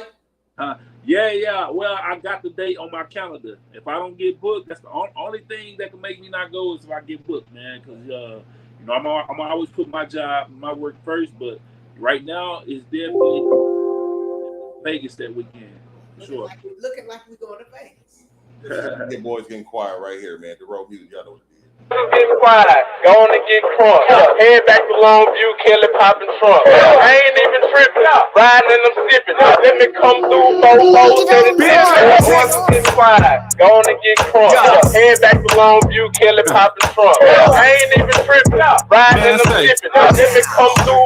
Yeah. Well, I got the date on my calendar. If I don't get booked, that's the only thing that can make me not go is if I get booked, man. Because I'm always put my job, my work first. But right now, it's definitely Vegas that weekend. Sure. Looking like we're going to Vegas. Your boys getting quiet right here, man. Durrough Music, y'all know what it is. Get quiet, go on and get crunk. Head back to Longview, Kelly popping trunk. I ain't even tripping, riding and I'm sipping. Let me come through, get quiet, go on and get crunk. Head back to Longview, Kelly popping trunk. I ain't even tripping, riding and I'm sipping. Let me come through,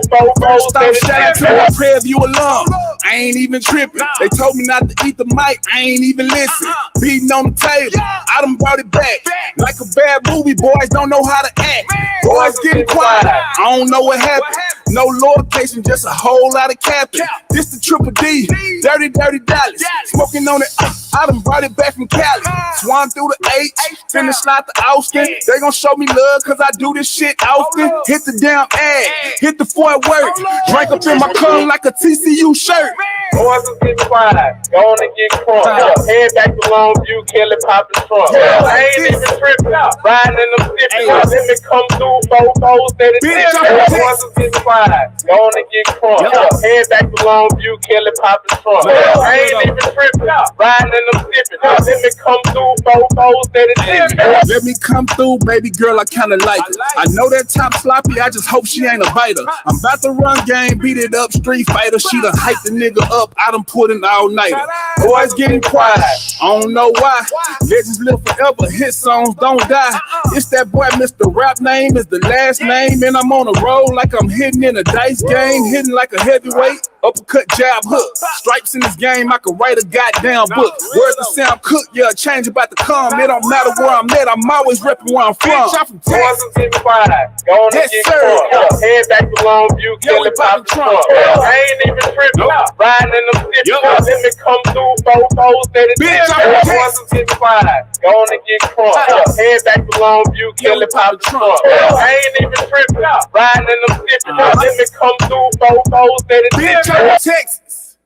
Stop shouting to my Fairview alarm. I ain't even tripping. They told me not to eat the mic. I ain't even listen. Beating on the table. I done brought it back. Like a bad movie, boys don't know how to act. Boys getting quiet. I don't know what happened. No location, just a whole lot of capping. This the Triple D. Dirty Dallas. Smoking on it. I done brought it back from Cali. Swung through the H, finna slide the Austin. They gon' show me love cause I do this shit often. Hit the damn ad, hit the Fort Worth. Drink up in my car like a TCU shirt. Boys will get quiet, go on and get crunk. Head back to Longview, Kelly poppin' trunk. I ain't even trippin', riding in them sippin'. Let me come through, foes that it dippin'. Boys will get quiet, go on and get crunk. Head back to Longview, Kelly poppin' trunk. I ain't even trippin', riding in them sippin'. Let me come through, foes that it dippin'. Let me come through, baby girl, I kinda like it. I know that top sloppy, I just hope she ain't a biter. I'm about to run game, beat it up, street fighter. She done hyped the nigga up, I done put an all-nighter. Boys getting quiet, I don't know why. Legends live forever, hit songs don't die. It's that boy, Mr. Rap name is the last name. And I'm on a roll like I'm hitting in a dice game. Hitting like a heavyweight, uppercut, jab, hook. Stripes in this game, I could write a goddamn book. Words that sound cooked, yeah, change about to come. It don't matter where I'm at, I'm always repping where I'm from. Boys will get quiet, go on and get crunk. Head back to Longview, Kelly poppin' trunk. I ain't even trippin', riding in them sippin'. Let me come through, foes that it dippin'. Boys will get quiet, go on and get crunk. Head back to Longview, Kelly poppin' trunk. I ain't even trippin', riding in them sippin'. Let me come through, foes that it dippin'. Texas.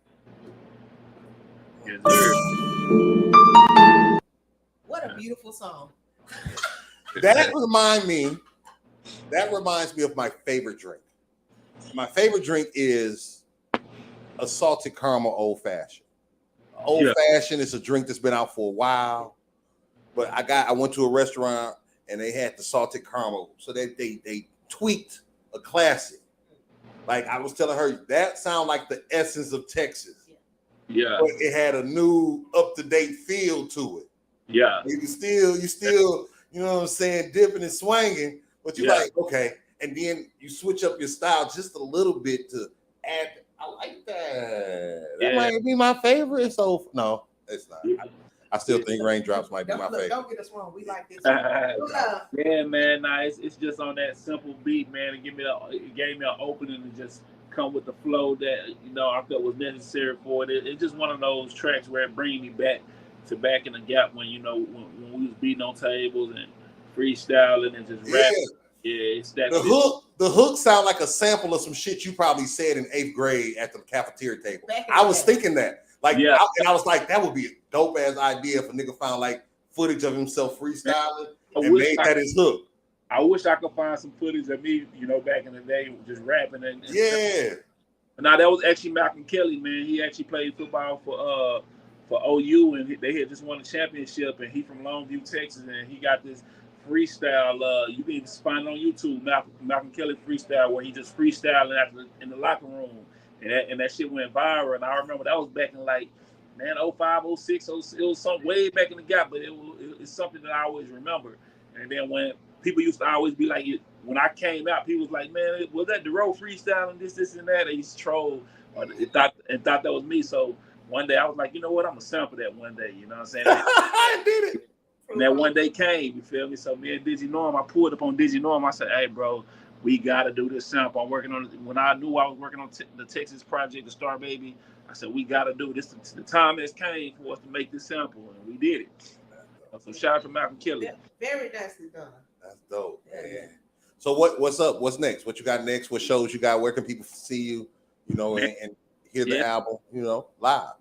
What a beautiful song. That reminds me of my favorite drink. My favorite drink is a salted caramel old fashioned. Old fashioned is a drink that's been out for a while, but I went to a restaurant and they had the salted caramel, so they tweaked a classic. Like I was telling her, that sound like the essence of Texas. Yeah, but it had a new up-to-date feel to it. Yeah, you still, you know what I'm saying, dipping and swinging, but you're like, okay, and then you switch up your style just a little bit to add. I like that. That might be my favorite. So no, it's not. I still think Raindrops might be my favorite. Don't get us wrong. We like this. Yeah, man. Nah, it's just on that simple beat, man. It gave me an opening to just come with the flow that I felt was necessary for it. It's just one of those tracks where it brings me back in the gap when when we was beating on tables and freestyling and just rapping. Yeah, it's that. The hook sound like a sample of some shit you probably said in 8th grade at the cafeteria table. I was thinking that. Like, I was like, that would be a dope ass idea if a nigga found like footage of himself freestyling and made that his hook. I wish I could find some footage of me, back in the day, just rapping and Now that was actually Malcolm Kelly, man. He actually played football for OU, and they had just won a championship. And he from Longview, Texas, and he got this freestyle. You can find it on YouTube, Malcolm Kelly freestyle, where he just freestyling in the locker room, and that shit went viral. And I remember that was back in like, man, 05, 06, it was something way back in the gap, but it's something that I always remember. And then when people used to always be like, when I came out, people was like, man, was that Durrough freestyling this and that? They used to troll and thought that was me. So one day I was like, you know what, I'm gonna sample that one day. You know what I'm saying? I did it. And that one day came, you feel me? So me and Digi Norm, I pulled up on Digi Norm. I said, hey, bro, we got to do this sample. I'm working on it. When I knew I was working on the Texas project, the Star Baby, I said, we got to do this. The time has came for us to make this sample, and we did it. So shout out to Malcolm Kelly. Very nicely done. That's dope, man. So what's up? What's next? What you got next? What shows you got? Where can people see you, and hear the album, live?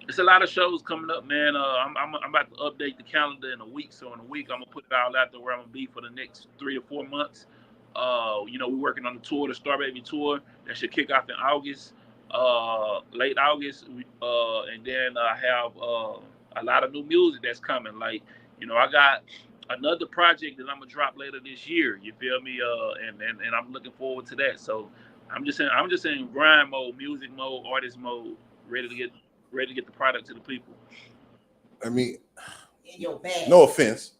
It's a lot of shows coming up, man. I'm about to update the calendar in a week. So in a week, I'm gonna put it all out there where I'm gonna be for the next 3 to 4 months. We're working on the tour, the Star Baby tour, that should kick off in August, late August, and then I have a lot of new music that's coming. Like, I got another project that I'm gonna drop later this year. You feel me? And I'm looking forward to that. So I'm just in grind mode, music mode, artist mode, ready to get the product to the people. I mean, in your bag. No offense,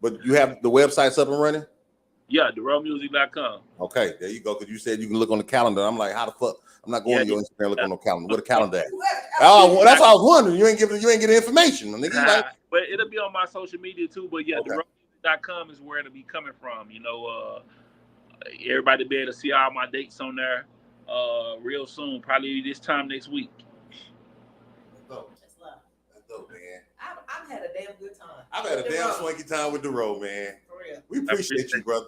but you have the websites up and running? Yeah, DurroughMusic.com. Okay, there you go. Because you said you can look on the calendar. I'm like, how the fuck? I'm not going to your Instagram look on the calendar. What a calendar at? Oh, that's what I was wondering. You ain't getting information. Nigga. But it'll be on my social media too. But yeah, DurroughMusic.com is where it'll be coming from. Everybody be able to see all my dates on there real soon, probably this time next week. That's dope, man. had a damn good time. I've had a damn swanky time with Durrough, man. For real. We appreciate you, brother.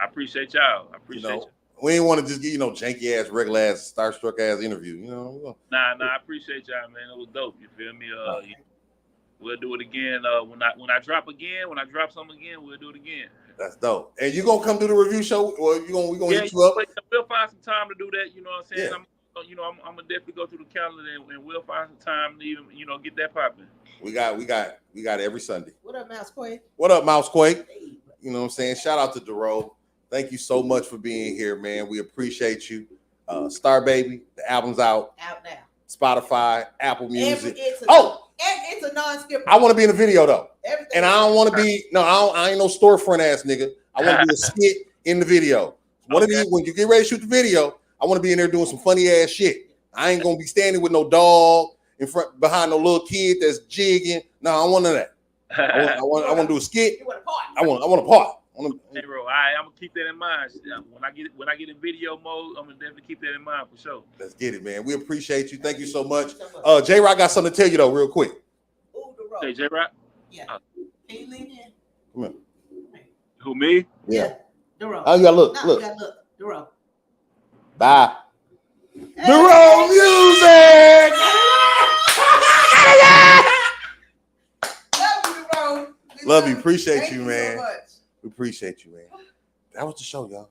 I appreciate y'all. I appreciate you. We ain't want to just get janky ass, regular ass, starstruck ass interview. Nah, I appreciate y'all, man. It was dope. You feel me? We'll do it again. When I drop something again, we'll do it again. That's dope. And you gonna come do the review show, or we gonna hit you up? We'll find some time to do that. You know what I'm saying? Yeah. I'm gonna definitely go through the calendar and we'll find some time to even get that popping. We got every Sunday. What up, Mouse Quake? What up, Mouse Quake? You know what I'm saying? Shout out to Durrough. Thank you so much for being here, man. We appreciate you. Star Baby, the album's out. Out now. Spotify, Apple Music. It's a non-skipper. I want to be in the video though. Everything And I don't want to be, I ain't no storefront ass nigga. I want to be a skit in the video. One of these, when you get ready to shoot the video, I want to be in there doing some funny ass shit. I ain't gonna be standing with no dog behind no little kid that's jigging. No, I want none of that. I want to do a skit. You want a part? I want a part. Hey, bro, I'm gonna keep that in mind. When I get in video mode, I'm gonna definitely keep that in mind for sure. Let's get it, man. We appreciate you. Thank you so much. J Rock got something to tell you though, real quick. Ooh, Durrough. Hey, J Rock. Yeah. Can you lean in? Come on. Who, me? Yeah. Durrough. Oh, you gotta look. No, Look. you gotta look. Durrough. Bye. Hey. Durrough music. Love you, Durrough. Love you. Appreciate Thank you, so man. much. We appreciate you, man. That was the show, y'all.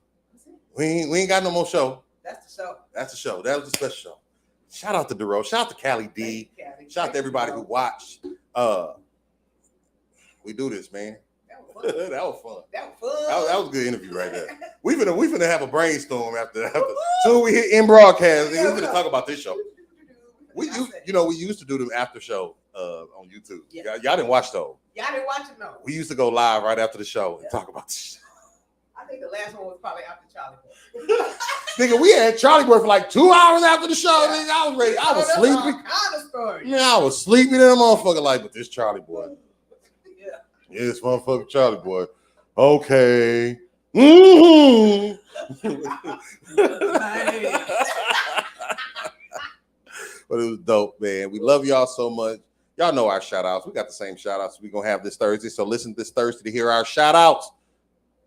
We ain't got no more show. That's the show. That's the show. That was the special show. Shout out to Durrough. Shout out to Callie D. Shout out to everybody who watched. We do this, man. That was fun. That was fun. That was fun. That was a good interview right there. We finna have a brainstorm after. Soon we hit in broadcast. We finna talk about this show. We used to do them after show on YouTube. Yeah. Y'all didn't watch those. Y'all didn't watch it, no. We used to go live right after the show and talk about this. I think the last one was probably after Charlie Boy. Nigga, we had Charlie Boy for like 2 hours after the show. Yeah. Nigga, I was ready. I was sleepy. Kind of story. Yeah, I was sleepy in a motherfucker like, but this Charlie Boy. Yeah. Yeah, this motherfucker Charlie Boy. Okay. Mm-hmm. But it was dope, man. We love y'all so much. Y'all know our shout outs. We got the same shout outs we're going to have this Thursday. So listen this Thursday to hear our shout outs.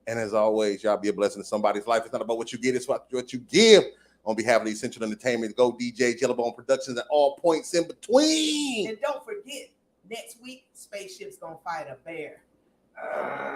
And as always, y'all be a blessing to somebody's life. It's not about what you get, it's what you give. On behalf of the Essential Entertainment, Go DJ, Jellabone Productions, and all points in between. And don't forget, next week, Spaceship's going to fight a bear.